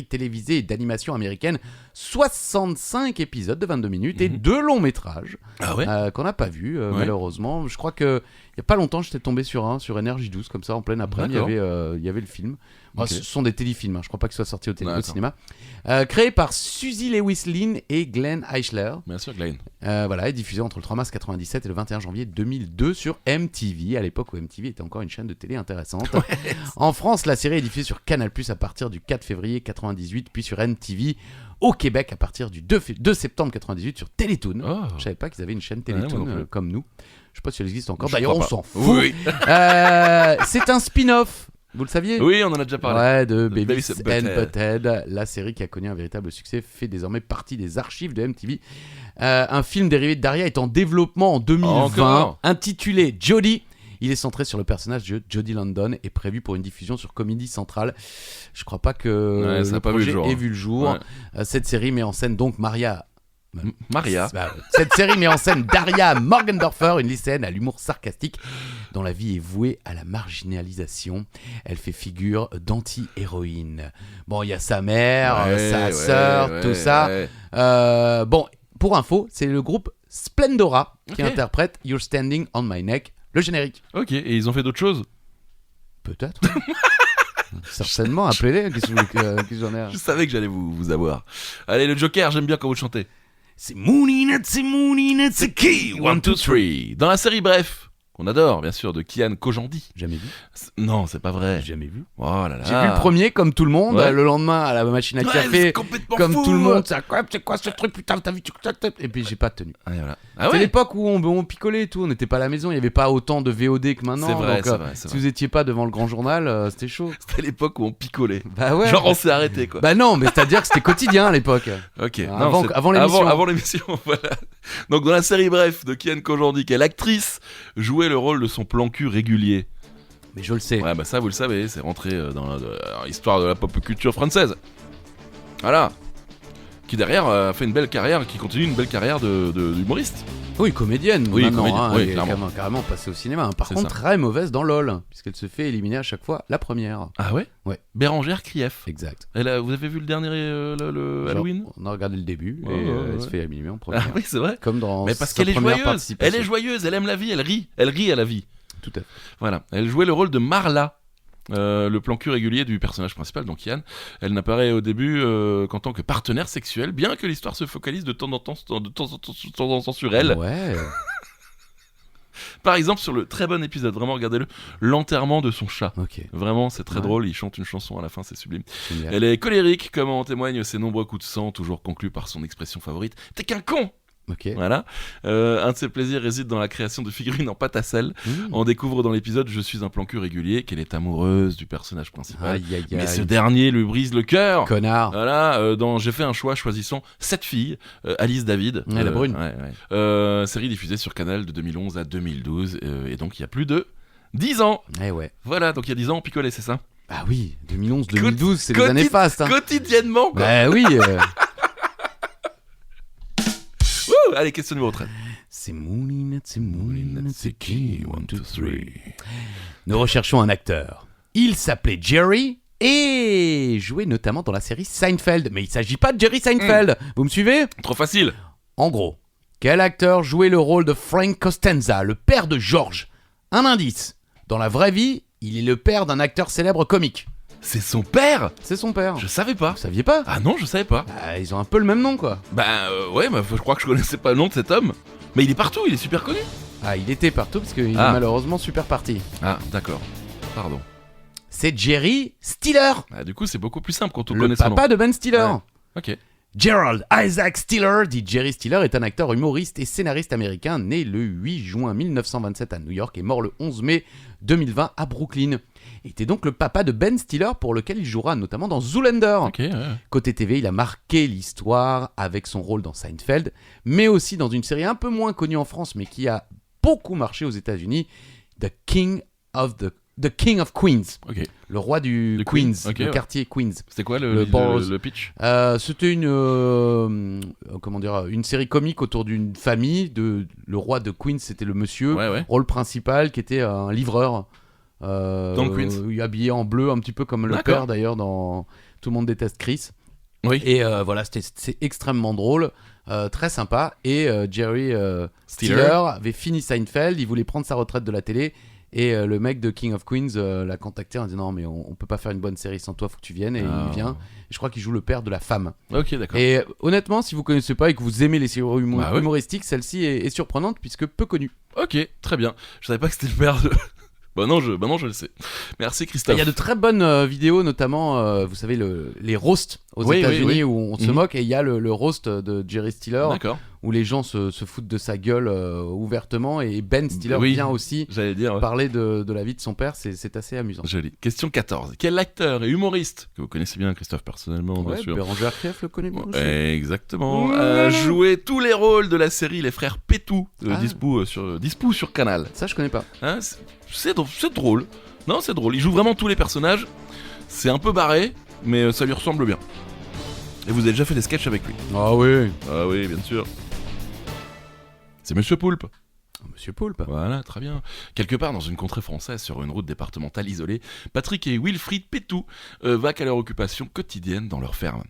télévisée et d'animation américaine. 65 épisodes de 22 minutes et 2 longs métrages Ah ouais. qu'on n'a pas vus, malheureusement. Je crois que il n'y a pas longtemps, j'étais tombé sur un sur Énergie 12, comme ça, en pleine après-midi. Il y avait le film. Bon, Ok. ce sont des téléfilms, hein, je crois pas qu'ils soient sortis au D'accord. cinéma. Créé par Suzy Lewis-Lynn et Glenn Eichler. Bien sûr, Glenn. Voilà, et diffusé entre le 3 mars 97 et le 21 janvier 2002 sur MTV, à l'époque où MTV était encore une chaîne de télé intéressante. En France, la série est diffusée sur Canal+ à partir du 4 février 98, puis sur MTV au Québec à partir du 2 septembre 98 sur Télétoon. Oh. Je savais pas qu'ils avaient une chaîne Ouais, moi Télétoon non plus. comme nous. Je sais pas si elle existe encore. Je D'ailleurs, on crois s'en pas. fout. Oui. C'est un spin-off. Vous le saviez? Oui, on en a déjà parlé. Ouais, de Beavis Beavis and and Butthead. Butthead, la série qui a connu un véritable succès, fait désormais partie des archives de MTV. Un film dérivé de Daria est en développement en 2020, Encore intitulé Jodie. Il est centré sur le personnage de Jodie London et prévu pour une diffusion sur Comedy Central. Je crois pas que Ouais, ça le a pas vu le projet jour, ait hein. vu le jour. Ouais. Cette série met en scène donc Maria. Maria. Cette série met en scène Daria Morgendorfer, une lycéenne à l'humour sarcastique dont la vie est vouée à la marginalisation. Elle fait figure d'anti-héroïne. Bon, il y a sa mère, Ouais, sa ouais, sœur, ouais, tout ça. ouais. Bon, pour info, c'est le groupe Splendora qui Ok. interprète You're Standing on My Neck, le générique. Ok, et ils ont fait d'autres choses. Peut-être. Certainement, appelez-les. Qu'est-ce que j'en ai? Je savais que j'allais vous avoir. Allez, le Joker, j'aime bien quand vous le chantez. C'est Mooninette, c'est qui? 1, 2, 3. Dans la série Bref, qu'on adore, bien sûr, de Kian Kojandi. Jamais vu. Non, c'est pas vrai. Jamais vu. Oh là là. J'ai vu le premier comme tout le monde, Ouais. le lendemain à la machine à Ouais, café, c'est complètement comme fou. tout le monde. C'est quoi ce truc, putain, t'as vu? Et puis j'ai pas tenu. Ah, et voilà. Ah C'est ouais. l'époque où on picolait et tout, on n'était pas à la maison, il n'y avait pas autant de VOD que maintenant. C'est vrai, donc, c'est vrai, c'est si vrai. vous étiez pas devant le grand journal, c'était chaud. C'était l'époque où on picolait. Bah ouais. Genre on s'est arrêté quoi. Bah non, mais c'est-à-dire que c'était quotidien à l'époque. Ok. Avant- c'est- avant l'émission. Avant l'émission, voilà. Donc dans la série Bref de Kian Kojandi, quelle actrice jouait le rôle de son plan cul régulier. Mais je le sais. Ouais, bah ça vous le savez, c'est rentré dans l'histoire de la pop culture française. Voilà. Qui derrière a fait une belle carrière, qui continue une belle carrière d'humoriste. Oui, comédienne. Oui, maintenant, comédienne, hein, oui, elle est clairement. carrément passée au cinéma. Par C'est contre, ça. très mauvaise dans LOL, puisqu'elle se fait éliminer à chaque fois la première. Ah ouais. Ouais. Bérangère Krief. Exact. Vous avez vu le dernier le Genre, Halloween. on a regardé le début Ouais, et ouais, elle se ouais. fait éliminer en Ah première. oui, c'est vrai. Comme dans Mais parce sa qu'elle est première joyeuse. participation. Elle est joyeuse, elle aime la vie, elle rit à la vie. Tout à fait. Voilà. Elle jouait le rôle de Marla. Le plan cul régulier du personnage principal, donc Yann. Elle n'apparaît au début qu'en tant que partenaire sexuel, bien que l'histoire se focalise de temps en temps sur elle. Ouais. Par exemple, sur le très bon épisode, vraiment regardez-le, l'enterrement de son chat. Ok. Vraiment, c'est très Ouais. drôle, il chante une chanson à la fin, c'est sublime. Génial. Elle est colérique, comme en témoignent ses nombreux coups de sang, toujours conclus par son expression favorite. T'es qu'un con! Ok. Voilà. Un de ses plaisirs réside dans la création de figurines en pâte à sel. Mmh. On découvre dans l'épisode Je suis un plan cul régulier qu'elle est amoureuse du personnage principal. Aïe aïe Mais ce aïe. dernier lui brise le cœur. Connard. Voilà, dans J'ai fait un choix choisissant 7 filles, Alice David. Ouais, la brune. Série diffusée sur Canal de 2011 à 2012. Et donc il y a plus de 10 ans. Eh ouais. Voilà, donc il y a 10 ans on picolait, c'est ça. Ah oui, 2011-2012, c'est des Quotid- années fastes. Hein. Quotidiennement quoi. Bah oui. Ouh, allez, question numéro 13. C'est Moulinette, c'est qui? 1, 2, 3. Nous recherchons un acteur. Il s'appelait Jerry et jouait notamment dans la série Seinfeld. Mais il s'agit pas de Jerry Seinfeld. Vous me suivez? Trop facile. En gros, quel acteur jouait le rôle de Frank Costanza, le père de George? Un indice. Dans la vraie vie, il est le père d'un acteur célèbre comique. C'est son père. C'est son père. Je savais pas. Vous saviez pas? Ah non, je savais pas. Bah, ils ont un peu le même nom, quoi. Ouais, je crois que je connaissais pas le nom de cet homme. Mais il est partout, il est super connu. Ah, il était partout parce qu'il Ah. est malheureusement super parti. Ah, d'accord. Pardon. C'est Jerry Stiller, Ah, du coup, c'est beaucoup plus simple quand on le connaît son nom. papa de Ben Stiller. Ouais. Ok. Gerald Isaac Stiller, dit Jerry Stiller, est un acteur humoriste et scénariste américain né le 8 juin 1927 à New York et mort le 11 mai 2020 à Brooklyn. Il était donc le papa de Ben Stiller, pour lequel il jouera notamment dans Zoolander. Ok, ouais. Côté TV, il a marqué l'histoire avec son rôle dans Seinfeld, mais aussi dans une série un peu moins connue en France, mais qui a beaucoup marché aux États-Unis, The King of Queens, Ok. le roi du De Queens, Queens, ok, le ouais. quartier Queens. C'était quoi Le Boros. le pitch? C'était une série comique autour d'une famille. Le roi de Queens, c'était le monsieur. Ouais. Rôle principal qui était un livreur. Dans le Queens. Habillé en bleu, un petit peu comme le D'accord. père d'ailleurs dans Tout le monde déteste Chris. Oui. Et voilà, c'est extrêmement drôle, très sympa. Et Jerry Stiller avait fini Seinfeld, il voulait prendre sa retraite de la télé. Et le mec de King of Queens l'a contacté en disant non, mais on peut pas faire une bonne série sans toi, faut que tu viennes. Et il vient. Et je crois qu'il joue le père de la femme. Ok, d'accord. Et honnêtement, si vous connaissez pas et que vous aimez les séries Bah ouais. humoristiques, celle-ci est surprenante puisque peu connue. Ok, très bien. Je savais pas que c'était le père de... Bah non, je le sais. Merci Christophe. Il y a de très bonnes vidéos, notamment, vous savez, les roasts aux États-Unis oui. où on se Mhm. moque. Et il y a le roast de Jerry Stiller D'accord. où les gens se foutent de sa gueule ouvertement. Et Ben Stiller Oui. vient aussi J'allais dire... ouais. parler de la vie de son père. C'est assez amusant. Joli. Question 14. Quel acteur et humoriste, que vous connaissez bien Christophe personnellement, bien Ouais, sûr. Bérangère Krief le connaît bien aussi. Exactement. A joué tous les rôles de la série Les Frères Pétou, Ah. dispo sur Canal. Ça, je connais pas. Hein, c'est drôle. Non, c'est drôle. Il joue vraiment tous les personnages. C'est un peu barré, mais ça lui ressemble bien. Et vous avez déjà fait des sketchs avec lui? Ah oui. Ah oui, bien sûr. C'est Monsieur Poulpe. Monsieur Poulpe. Voilà, très bien. Quelque part dans une contrée française, sur une route départementale isolée, Patrick et Wilfried Pétou vaquent à leur occupation quotidienne dans leur ferme.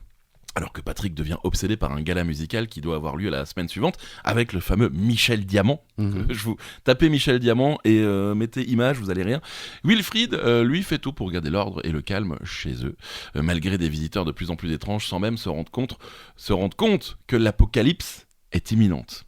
Alors que Patrick devient obsédé par un gala musical qui doit avoir lieu la semaine suivante avec le fameux Michel Diamant. Mhm. Je vous tapez Michel Diamant et mettez image, vous allez rien. Wilfried, lui, fait tout pour garder l'ordre et le calme chez eux, malgré des visiteurs de plus en plus étranges, sans même se rendre compte que l'apocalypse est imminente.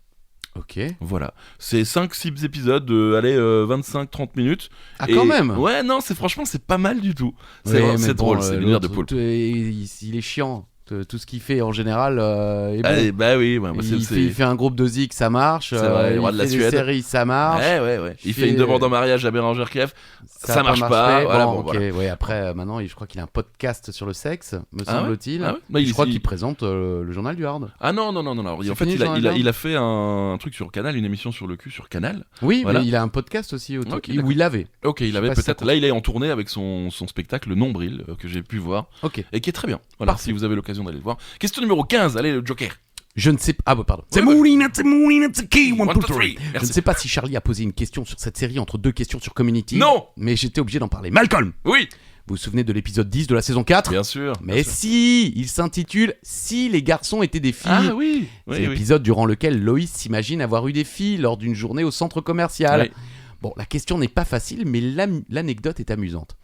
Ok. Voilà, c'est 5-6 épisodes de 25-30 minutes. Ah, Et- quand même. Ouais, non, franchement, c'est pas mal du tout. Ouais, mais C'est bon, drôle, c'est l'univers de l'autre, Poulpe. il est chiant. Tout ce qu'il fait en général est bon. Ah, bah oui, bah, Il fait un groupe de zik, ça marche. C'est vrai, le roi de la il fait des Suède. séries, ça marche. Ouais. Il fait une demande en mariage à Bérangère Krief. Ça a marche marché. pas. Voilà, bon, ok. voilà. Ouais, après, maintenant, je crois qu'il a un podcast sur le sexe, me Ah ouais semble-t-il. Ah ouais Bah, Je crois qu'il présente le journal du Hard. Ah non. En C'est fait, fini, Jean-Albert il a fait un truc sur Canal, une émission sur le cul sur Canal. Oui, Voilà. mais il a un podcast aussi Ok, où d'accord. il avait. Ok, il sais avait pas si ça peut-être. compte. Là, il est en tournée avec son spectacle Nombril, que j'ai pu voir, Ok. et qui est très bien. Voilà, Parfait. si vous avez l'occasion d'aller le voir. Question numéro 15, allez, le Joker. Je ne sais pas. Ah, bah, pardon. Ouais, C'est key, 1, 2, 3. Je ne Merci. sais pas si Charlie a posé une question sur cette série entre deux questions sur Community. Non. Mais j'étais obligé d'en parler. Malcolm, Oui, vous vous souvenez de l'épisode 10 de la saison 4 bien sûr. Mais si, il s'intitule Si les garçons étaient des filles. Ah oui, C'est oui. l'épisode durant lequel Loïs s'imagine avoir eu des filles lors d'une journée au centre commercial. Oui. Bon, la question n'est pas facile, mais l'anecdote est amusante.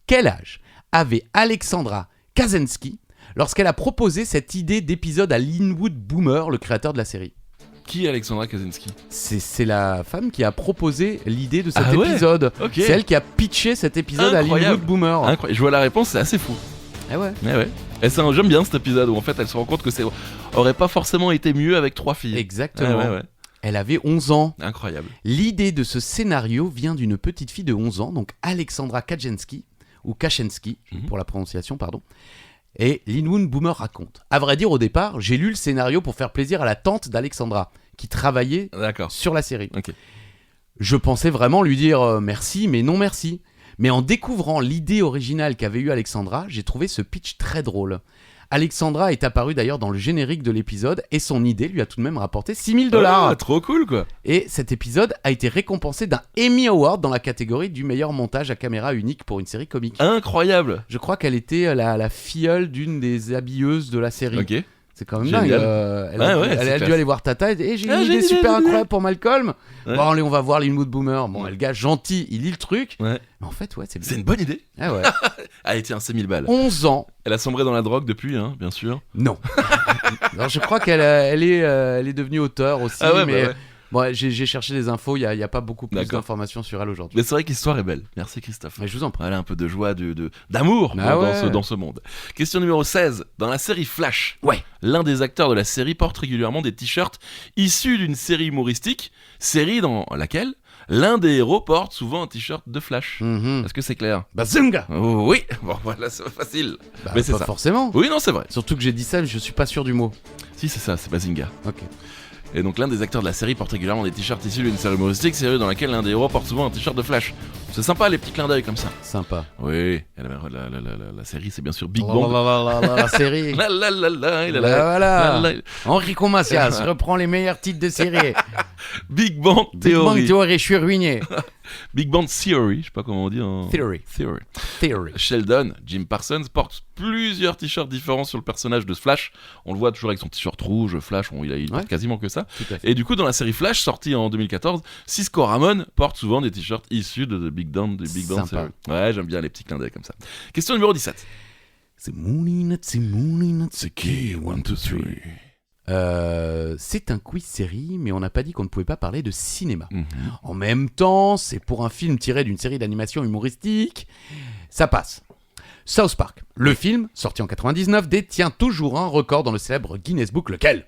Quel âge avait Alexandra Kazensky lorsqu'elle a proposé cette idée d'épisode à Linwood Boomer, le créateur de la série? Qui est Alexandra Kaczynski? C'est la femme qui a proposé l'idée de cet Ah ouais. épisode. Ok. C'est elle qui a pitché cet épisode Incroyable. à Linwood Boomer. Incroyable. Je vois la réponse, c'est assez fou. Eh ouais. Ouais. Et j'aime bien cet épisode où en fait elle se rend compte que c'est aurait pas forcément été mieux avec 3 filles. Exactement. Ouais. Elle avait 11 ans. Incroyable. L'idée de ce scénario vient d'une petite fille de 11 ans, donc Alexandra Kazensky, ou Kachensky, pour la prononciation, pardon. Et Linwood Boomer raconte. À vrai dire, au départ, j'ai lu le scénario pour faire plaisir à la tante d'Alexandra, qui travaillait D'accord. sur la série. Ok. Je pensais vraiment lui dire merci, mais non merci. Mais en découvrant l'idée originale qu'avait eue Alexandra, j'ai trouvé ce pitch très drôle. Alexandra est apparue d'ailleurs dans le générique de l'épisode et son idée lui a tout de même rapporté $6,000. Ah, trop cool quoi. Et cet épisode a été récompensé d'un Emmy Award dans la catégorie du meilleur montage à caméra unique pour une série comique. Incroyable. Je crois qu'elle était la filleule d'une des habilleuses de la série. Ok. C'est quand même Génial. dingue. Elle a, Ouais, elle c'est a dû classe. aller voir Tata et j'ai Ah, une j'ai idée une idée, super j'ai une idée. incroyable pour Malcolm. Ouais. Bon, allez, on va voir Linwood Boomer. Bon, Ouais. le gars gentil, il lit le truc. Ouais. Mais en fait, ouais, c'est C'est bien. une bonne idée. Ah ouais. Ah, tiens, c'est 1000 balles. 11 ans. Elle a sombré dans la drogue depuis, hein, bien sûr. Non. Alors, je crois qu'elle elle est devenue auteur aussi. Ah ouais, mais bah ouais. Bon, j'ai cherché des infos, il y a pas beaucoup plus D'accord. d'informations sur elle aujourd'hui. Mais c'est vrai que l'histoire est belle. Merci Christophe. Mais je vous en prie. Voilà, un peu de joie, d'amour Ah ouais. dans ce monde. Question numéro 16. Dans la série Flash, Ouais. l'un des acteurs de la série porte régulièrement des t-shirts issus d'une série humoristique, série dans laquelle l'un des héros porte souvent un t-shirt de Flash. Mhm. Est-ce que c'est clair? Bazunga. Oh, oui. Bon, voilà, c'est facile. Bah, Mais c'est pas ça. forcément. Oui, non, c'est vrai. Surtout que j'ai dit ça, mais je suis pas sûr du mot. Si, c'est ça, c'est Bazinga. Ok. Et donc l'un des acteurs de la série porte régulièrement des t-shirts issus d'une série humoristique, série dans laquelle l'un des héros porte souvent un t-shirt de Flash. C'est sympa les petits clins d'œil comme ça. Sympa. Oui, et la série c'est bien sûr Big Bang. La série. La la la la, il a Voilà. la- la- Enrico Macias reprend les meilleurs titres de série. Big Bang Big Bang Theory. Theory, je suis ruiné. Big Bang Theory, je sais pas comment on dit en... Theory. Theory. Sheldon, Jim Parsons, porte plusieurs t-shirts différents sur le personnage de Flash. On le voit toujours avec son t-shirt rouge, Flash, il porte Ouais. quasiment que ça. Tout à fait. Et du coup, dans la série Flash, sortie en 2014, Cisco Ramon porte souvent des t-shirts issus de Big Bang Sympa. Theory. Ouais, j'aime bien les petits clins d'œil comme ça. Question numéro 17. C'est key, 1, 2, 3. C'est un quiz série, mais on n'a pas dit qu'on ne pouvait pas parler de cinéma. En même temps, c'est pour un film tiré d'une série d'animation humoristique. Ça passe. South Park. Le film, sorti en 99, détient toujours un record dans le célèbre Guinness Book. Lequel?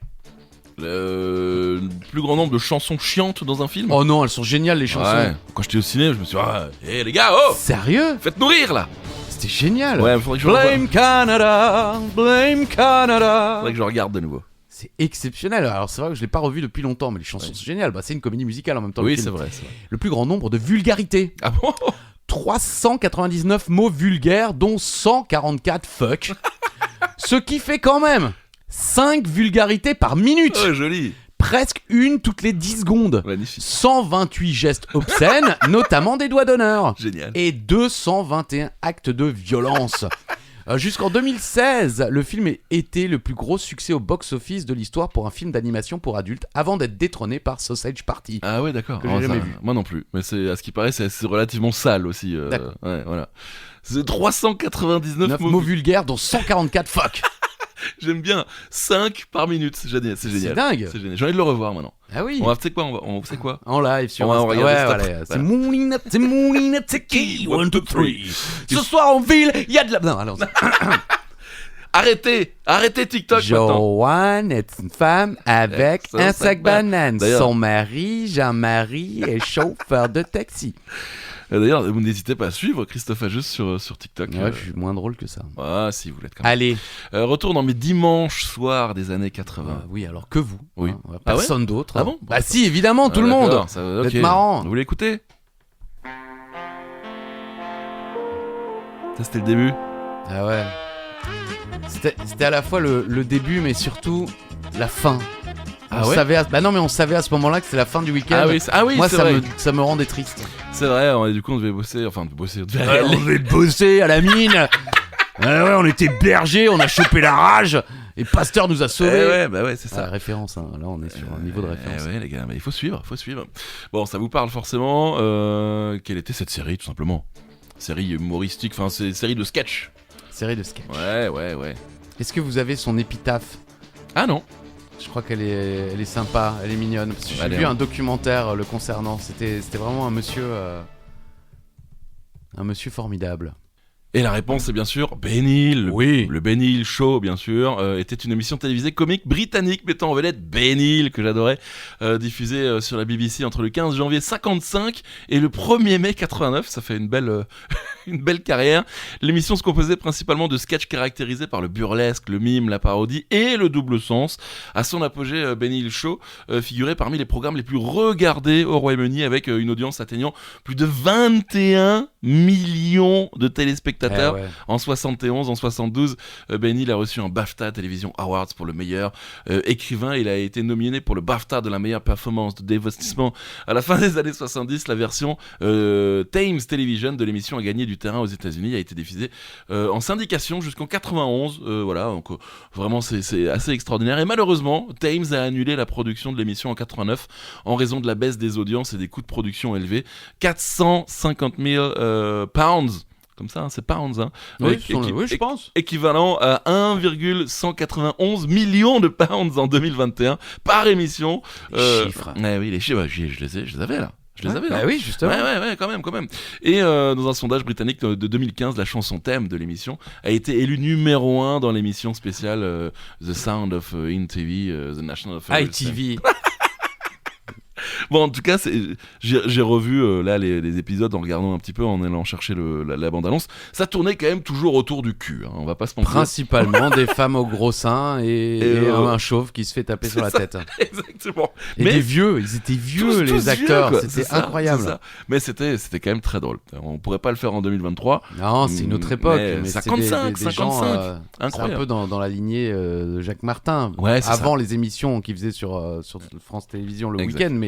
Le plus grand nombre de chansons chiantes dans un film. Oh non, elles sont géniales les chansons. Ouais. Quand j'étais au ciné, je me suis dit, hé les gars, oh, Sérieux? faites-nous rire là. C'était génial. Ouais, faudrait que je le revoie. Blame Canada, blame Canada. Faudrait que je regarde de nouveau. C'est exceptionnel. Alors c'est vrai que je l'ai pas revu depuis longtemps, mais les chansons sont géniales. Bah, c'est une comédie musicale en même temps. le Oui, film. c'est vrai, c'est vrai. Le plus grand nombre de vulgarités. Ah bon? 399 mots vulgaires, dont 144 fuck. Ce qui fait quand même 5 vulgarités par minute. Oh, joli. Presque une toutes les 10 secondes. Magnifique. 128 gestes obscènes, notamment des doigts d'honneur. Génial. Et 221 actes de violence. Jusqu'en 2016, le film était le plus gros succès au box-office de l'histoire pour un film d'animation pour adultes, avant d'être détrôné par Sausage Party. Ah ouais, d'accord. Que j'ai Oh, jamais ça, vu. Moi non plus. Mais c'est, à ce qui paraît, c'est relativement sale aussi. D'accord. Ouais, voilà. C'est 399 9 mots. mots vulgaires, dont 144 fuck. J'aime bien. 5 par minute. C'est génial. C'est génial. C'est dingue. C'est génial. J'ai envie de le revoir maintenant. Ah oui. On va, tu sais quoi, on sait quoi? En live sur On va Insta. regarder Ouais, ça voilà. après. C'est Voilà. Moulinette, c'est Moulinette, c'est qui? 1, 2, 3. Ce soir en ville, il y a de la. Non, allons-y. Arrêtez TikTok maintenant. Joanne est une femme avec Ça, un sac sac banane. D'ailleurs- Son mari, Jean-Marie, est chauffeur de taxi. D'ailleurs, vous n'hésitez pas à suivre Christophe Ajus sur TikTok. Ouais, je suis moins drôle que ça. Ah, si, vous l'êtes quand même. Allez. Retour dans mes dimanches soirs des années 80. Oui, alors que vous. Oui. hein, Ah ouais personne d'autre. Ah bon Bah si, évidemment, tout le D'accord, monde. ça, Vous ok. êtes marrant. Vous voulez écouter? Ça, c'était le début. Ah ouais. C'était à la fois le début, mais surtout la fin. Ah On ouais savait Bah non, mais on savait à ce moment-là que c'est la fin du week-end. Ah oui, Moi, c'est vrai. ça me rendait triste. C'est vrai, et du coup, on devait bosser. Enfin, on devait Ouais, on devait bosser à la mine. Ah ouais, on était bergers, on a chopé la rage. Et Pasteur nous a sauvés. ouais, bah ouais, c'est Ah, ça. référence, hein. Là on est sur un niveau de référence. Ouais, les gars, mais il faut suivre. Bon, ça vous parle forcément. Quelle était cette série, tout simplement? Série humoristique, enfin, c'est série de sketch. Série de sketch. Ouais. Est-ce que vous avez son épitaphe? Ah non. Je crois qu'elle est sympa, elle est mignonne. Parce que j'ai Allez, vu on- un documentaire le concernant. C'était vraiment un monsieur formidable. Et la réponse est bien sûr Ben Hill. Oui. Le Ben Hill Show, bien sûr, était une émission télévisée comique britannique mettant en vedette Ben Hill, que j'adorais, diffusée sur la BBC entre le 15 janvier 55 et le 1er mai 89. Ça fait une belle, une belle carrière. L'émission se composait principalement de sketchs caractérisés par le burlesque, le mime, la parodie et le double sens. À son apogée, Ben Hill Show figurait parmi les programmes les plus regardés au Royaume-Uni, avec une audience atteignant plus de 21 millions de téléspectateurs. Ouais. En 71, en 72, Ben Hill a reçu un BAFTA Television Awards pour le meilleur écrivain. Il a été nominé pour le BAFTA de la meilleure performance de divertissement. À la fin des années 70, la version Thames Television de l'émission a gagné du terrain aux États-Unis, a été diffusée en syndication jusqu'en 91. Voilà, donc vraiment c'est assez extraordinaire. Et malheureusement, Thames a annulé la production de l'émission en 89 en raison de la baisse des audiences et des coûts de production élevés. 450 000 pounds comme ça, hein, c'est pounds. Hein. Oui, oui, je pense. Équivalent à 1,191 millions de pounds en 2021 par émission. Les chiffres. Oui, les chiffres, je les avais là. Je les avais là. Bah oui, justement. Ouais, quand même. Et dans un sondage britannique de 2015, la chanson thème de l'émission a été élue numéro 1 dans l'émission spéciale The Sound of ITV, The National Affairs. ITV. Bon, en tout cas, j'ai revu là les épisodes en regardant un petit peu, en allant chercher la bande-annonce. Ça tournait quand même toujours autour du cul, hein, on va pas se mentir. Principalement des femmes au gros sein et un chauve qui se fait taper sur la tête. Exactement. Et des vieux, ils étaient vieux les tous acteurs, vieux, quoi. c'était C'est ça, incroyable. c'est ça. Mais c'était quand même très drôle. On pourrait pas le faire en 2023. Non, c'est une autre époque. Mais c'est 55, des gens, 55. c'est Incroyable. un peu dans la lignée de Jacques Martin. Ouais, c'est avant les émissions qu'il faisait sur France Télévisions le Exact. week-end, mais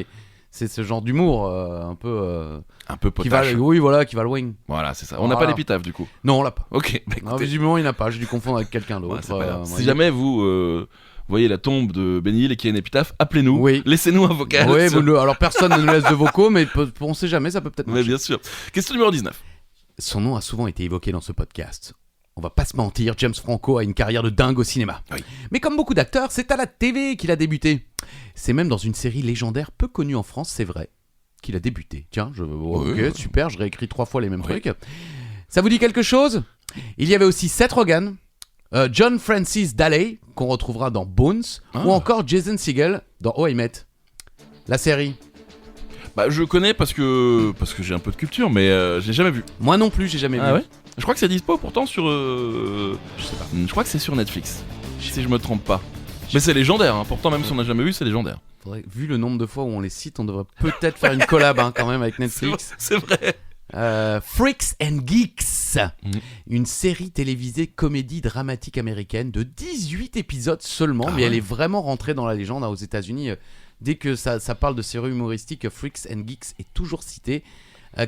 c'est ce genre d'humour un peu qui va, potache. qui va loin. Voilà, c'est ça. On n'a Voilà. pas l'épitaphe du coup. Non, on l'a pas. Ok, bah, Non, écoutez. visiblement, il n'a pas. J'ai dû confondre avec quelqu'un d'autre. Ouais, c'est pas grave. Si moi, jamais vous voyez la tombe de Benny Hill et qu'il y a une épitaphe, appelez-nous. Oui. Laissez-nous un vocal. Oui, sur- alors personne ne nous laisse de vocaux, mais on sait jamais, ça peut peut-être Mais marcher. bien sûr. Question numéro 19. Son nom a souvent été évoqué dans ce podcast. On va pas se mentir, James Franco a une carrière de dingue au cinéma. Oui. Mais comme beaucoup d'acteurs, c'est à la TV qu'il a débuté. C'est même dans une série légendaire peu connue en France, c'est vrai, qu'il a débuté. Tiens, ok, super, je réécris 3 fois les mêmes trucs. Ça vous dit quelque chose ? Il y avait aussi Seth Rogen, John Francis Daley, qu'on retrouvera dans Bones, ou encore Jason Segel dans How I Met. La série. Bah, je connais parce que j'ai un peu de culture, mais j'ai jamais vu. Moi non plus, j'ai jamais vu. Ah ouais ? Je crois que c'est dispo pourtant sur. Je sais pas. Je crois que c'est sur Netflix. Si je me trompe pas. Mais c'est légendaire, hein. Pourtant, même si on n'a jamais vu, c'est légendaire. Vu le nombre de fois où on les cite, on devrait peut-être faire une collab quand même avec Netflix. C'est vrai. Freaks and Geeks, une série télévisée comédie dramatique américaine de 18 épisodes seulement, mais elle est vraiment rentrée dans la légende aux États-Unis. Dès que ça parle de séries humoristiques, Freaks and Geeks est toujours cité.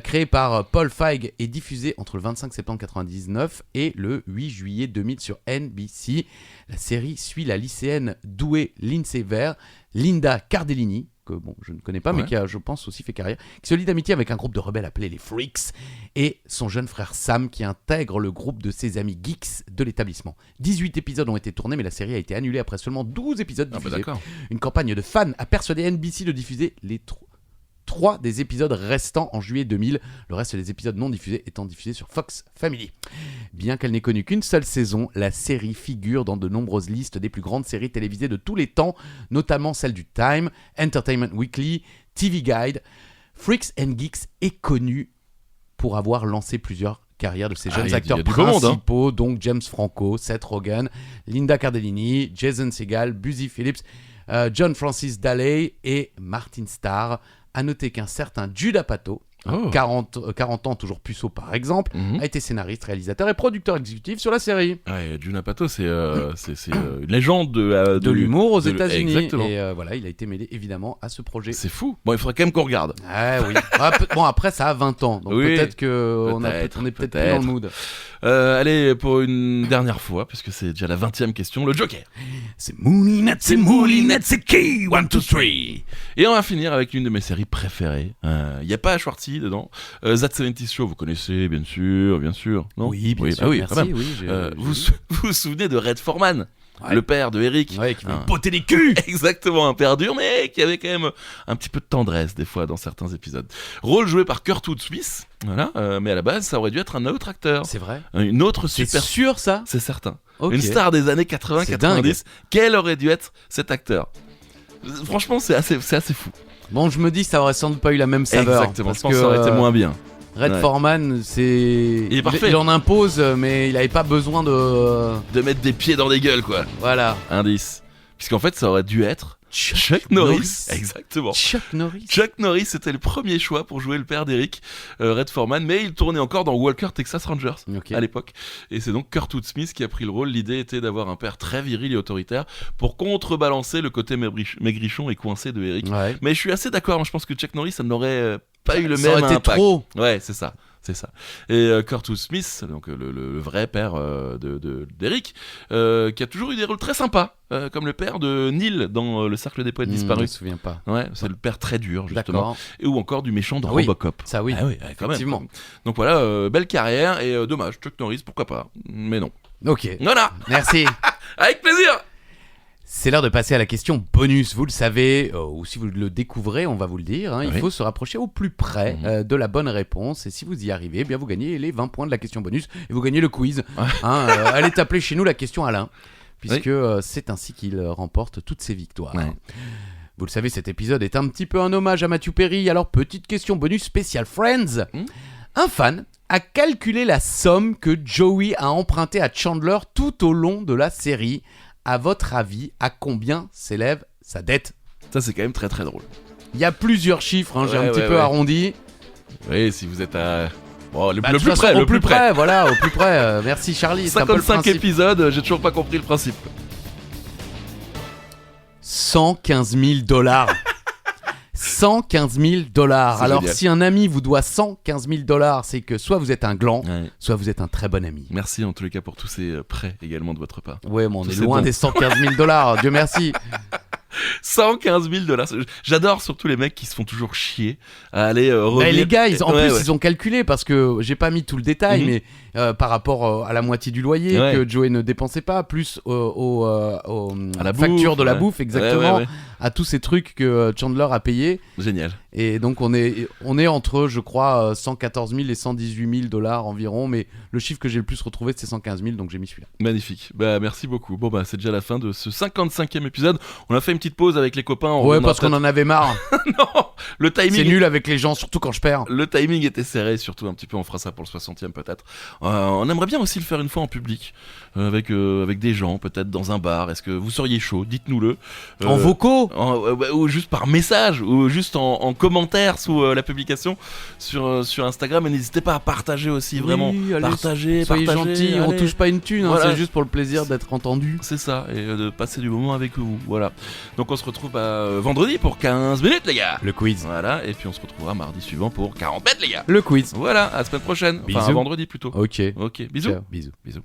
Créée par Paul Feig et diffusée entre le 25 septembre 1999 et le 8 juillet 2000 sur NBC. La série suit la lycéenne douée Lindsay Vere, Linda Cardellini, que bon, je ne connais pas, mais qui a, je pense, aussi fait carrière, qui se lie d'amitié avec un groupe de rebelles appelé les Freaks, et son jeune frère Sam, qui intègre le groupe de ses amis geeks de l'établissement. 18 épisodes ont été tournés, mais la série a été annulée après seulement 12 épisodes diffusés. D'accord. Une campagne de fans a persuadé NBC de diffuser les 3 des épisodes restants en juillet 2000, le reste des épisodes non diffusés étant diffusés sur Fox Family. Bien qu'elle n'ait connu qu'une seule saison, la série figure dans de nombreuses listes des plus grandes séries télévisées de tous les temps, notamment celles du Time, Entertainment Weekly, TV Guide. Freaks and Geeks est connu pour avoir lancé plusieurs carrières de ces jeunes acteurs du beau monde, principaux, donc James Franco, Seth Rogen, Linda Cardellini, Jason Segel, Busy Phillips, John Francis Daley et Martin Starr. À noter qu'un certain Judd Apatow, 40 ans toujours puceau par exemple, a été scénariste, réalisateur et producteur exécutif sur la série. Ouais, Judd Apatow, c'est une légende de l'humour aux États-Unis. Exactement. Et voilà, il a été mêlé évidemment à ce projet. C'est fou. Bon, il faudrait quand même qu'on regarde. Ah oui. Bon, après ça a 20 ans, donc peut-être qu'on est peut-être plus dans le mood. Allez, pour une dernière fois, puisque c'est déjà la 20e question, le Joker. C'est Moulinette, c'est Moulinette, c'est qui 1, 2, 3. Et on va finir avec l'une de mes séries préférées. Il n'y a pas Schwartzy dedans. That 70's Show, vous connaissez, bien sûr, non ? Oui, bien sûr. Ah oui, merci. quand même. Oui, vous vous souvenez de Red Foreman, le père de Eric, qui veut botter les culs. Exactement, un père dur, mais qui avait quand même un petit peu de tendresse des fois dans certains épisodes. Rôle joué par Kurtwood Smith, voilà. Mais à la base, ça aurait dû être un autre acteur. C'est vrai. Une autre C'est super. sûr ça. C'est certain. Okay. Une star des années 80-90. Quel aurait dû être cet acteur ? Franchement, c'est assez fou. Bon, je me dis, ça aurait sans doute pas eu la même saveur. Exactement, je pense que ça aurait été moins bien. Red Foreman, Il est parfait. Il en impose, mais il avait pas besoin de mettre des pieds dans des gueules, quoi. Voilà. Indice. Puisqu'en fait, ça aurait dû être Chuck Norris. Exactement. Chuck Norris. Chuck Norris, c'était le premier choix pour jouer le père d'Eric, Red Foreman, mais il tournait encore dans Walker Texas Rangers à l'époque. Et c'est donc Kurtwood Smith qui a pris le rôle. L'idée était d'avoir un père très viril et autoritaire pour contrebalancer le côté maigrichon et coincé de Eric. Ouais. Mais je suis assez d'accord, moi, je pense que Chuck Norris, ça n'aurait pas eu le même impact. Trop. Ouais, c'est ça. C'est ça. Et Curtis Smith, donc le vrai père d'Eric, qui a toujours eu des rôles très sympas, comme le père de Neil dans Le Cercle des Poètes Je me Disparus. souviens pas. Ouais, c'est le père très dur, justement. D'accord. Et ou encore du méchant dans Ah oui, Robocop. ça oui, Ah oui, quand même. effectivement. Donc voilà, belle carrière et dommage, Chuck Norris, pourquoi pas. Mais non. Ok, Voilà, merci. avec plaisir. C'est l'heure de passer à la question bonus. Vous le savez, ou si vous le découvrez, on va vous le dire. Il Oui. faut se rapprocher au plus près de la bonne réponse. Et si vous y arrivez, eh bien vous gagnez les 20 points de la question bonus et vous gagnez le quiz. Allez t'appeler chez nous la question Alain, puisque c'est ainsi qu'il remporte toutes ses victoires. Ouais. Vous le savez, cet épisode est un petit peu un hommage à Matthew Perry. Alors, petite question bonus spéciale Friends. Un fan a calculé la somme que Joey a empruntée à Chandler tout au long de la série. À votre avis, à combien s'élève sa dette ? Ça, c'est quand même très très drôle. Il y a plusieurs chiffres, j'ai Ouais, un petit ouais, peu ouais. arrondi. Oui, si vous êtes à... Bon, le Bah, plus de toute façon, près, au le plus près. voilà, au plus près. Merci Charlie, c'est un peu le 55 principe. épisodes, j'ai toujours pas compris le principe. 115 000 $. 115 000 $. Alors, génial. si un ami vous doit 115 000 $, c'est que soit vous êtes un gland, Ouais. soit vous êtes un très bon ami. Merci en tous les cas pour tous ces prêts également de votre part. Ouais, mais on Tous est ces loin dons. des 115 000 $, Dieu merci. 115 000 $. J'adore surtout les mecs qui se font toujours chier à aller revenir. Bah, les gars, en Ouais, plus, ouais. ils ont calculé parce que j'ai pas mis tout le détail, Mhm. mais par rapport à la moitié du loyer Ouais. que Joey ne dépensait pas, plus aux À la factures bouffe, de la ouais. bouffe, exactement, Ouais, ouais, à tous ces trucs que Chandler a payés. Génial. Et donc on est entre, je crois, 114 000 et 118 000 $ environ, mais le chiffre que j'ai le plus retrouvé, c'est 115 000, donc j'ai mis celui-là. Magnifique. Bah merci beaucoup. Bon bah c'est déjà la fin de ce 55e épisode. On a fait une petite pause avec les copains. On Ouais, reviendra parce qu'on en avait marre. peut-être- Non, le C'est timing. nul avec les gens, surtout quand je perds. Le timing était serré, surtout un petit peu. On fera ça pour le 60e peut-être. On aimerait bien aussi le faire une fois en public, avec des gens, peut-être dans un bar. Est-ce que vous seriez chaud ? Dites-nous-le. En vocaux. Ou juste par message, ou juste en commentaire sous la publication sur Instagram. Et n'hésitez pas à partager aussi, vraiment. Oui, allez, Partagez, soyez partagez. gentils, on allez. touche pas une thune, Voilà. c'est juste pour le plaisir d'être entendu. C'est ça, et de passer du moment avec vous. Voilà. Donc on se retrouve vendredi pour 15 minutes, les gars. Le quiz. Voilà, et puis on se retrouvera mardi suivant pour 40 mètres, les gars. Le quiz. Voilà, à la semaine prochaine. Enfin, à Bisous. vendredi plutôt. Ok. Ok, bisous. Ciao, bisous. Bisous.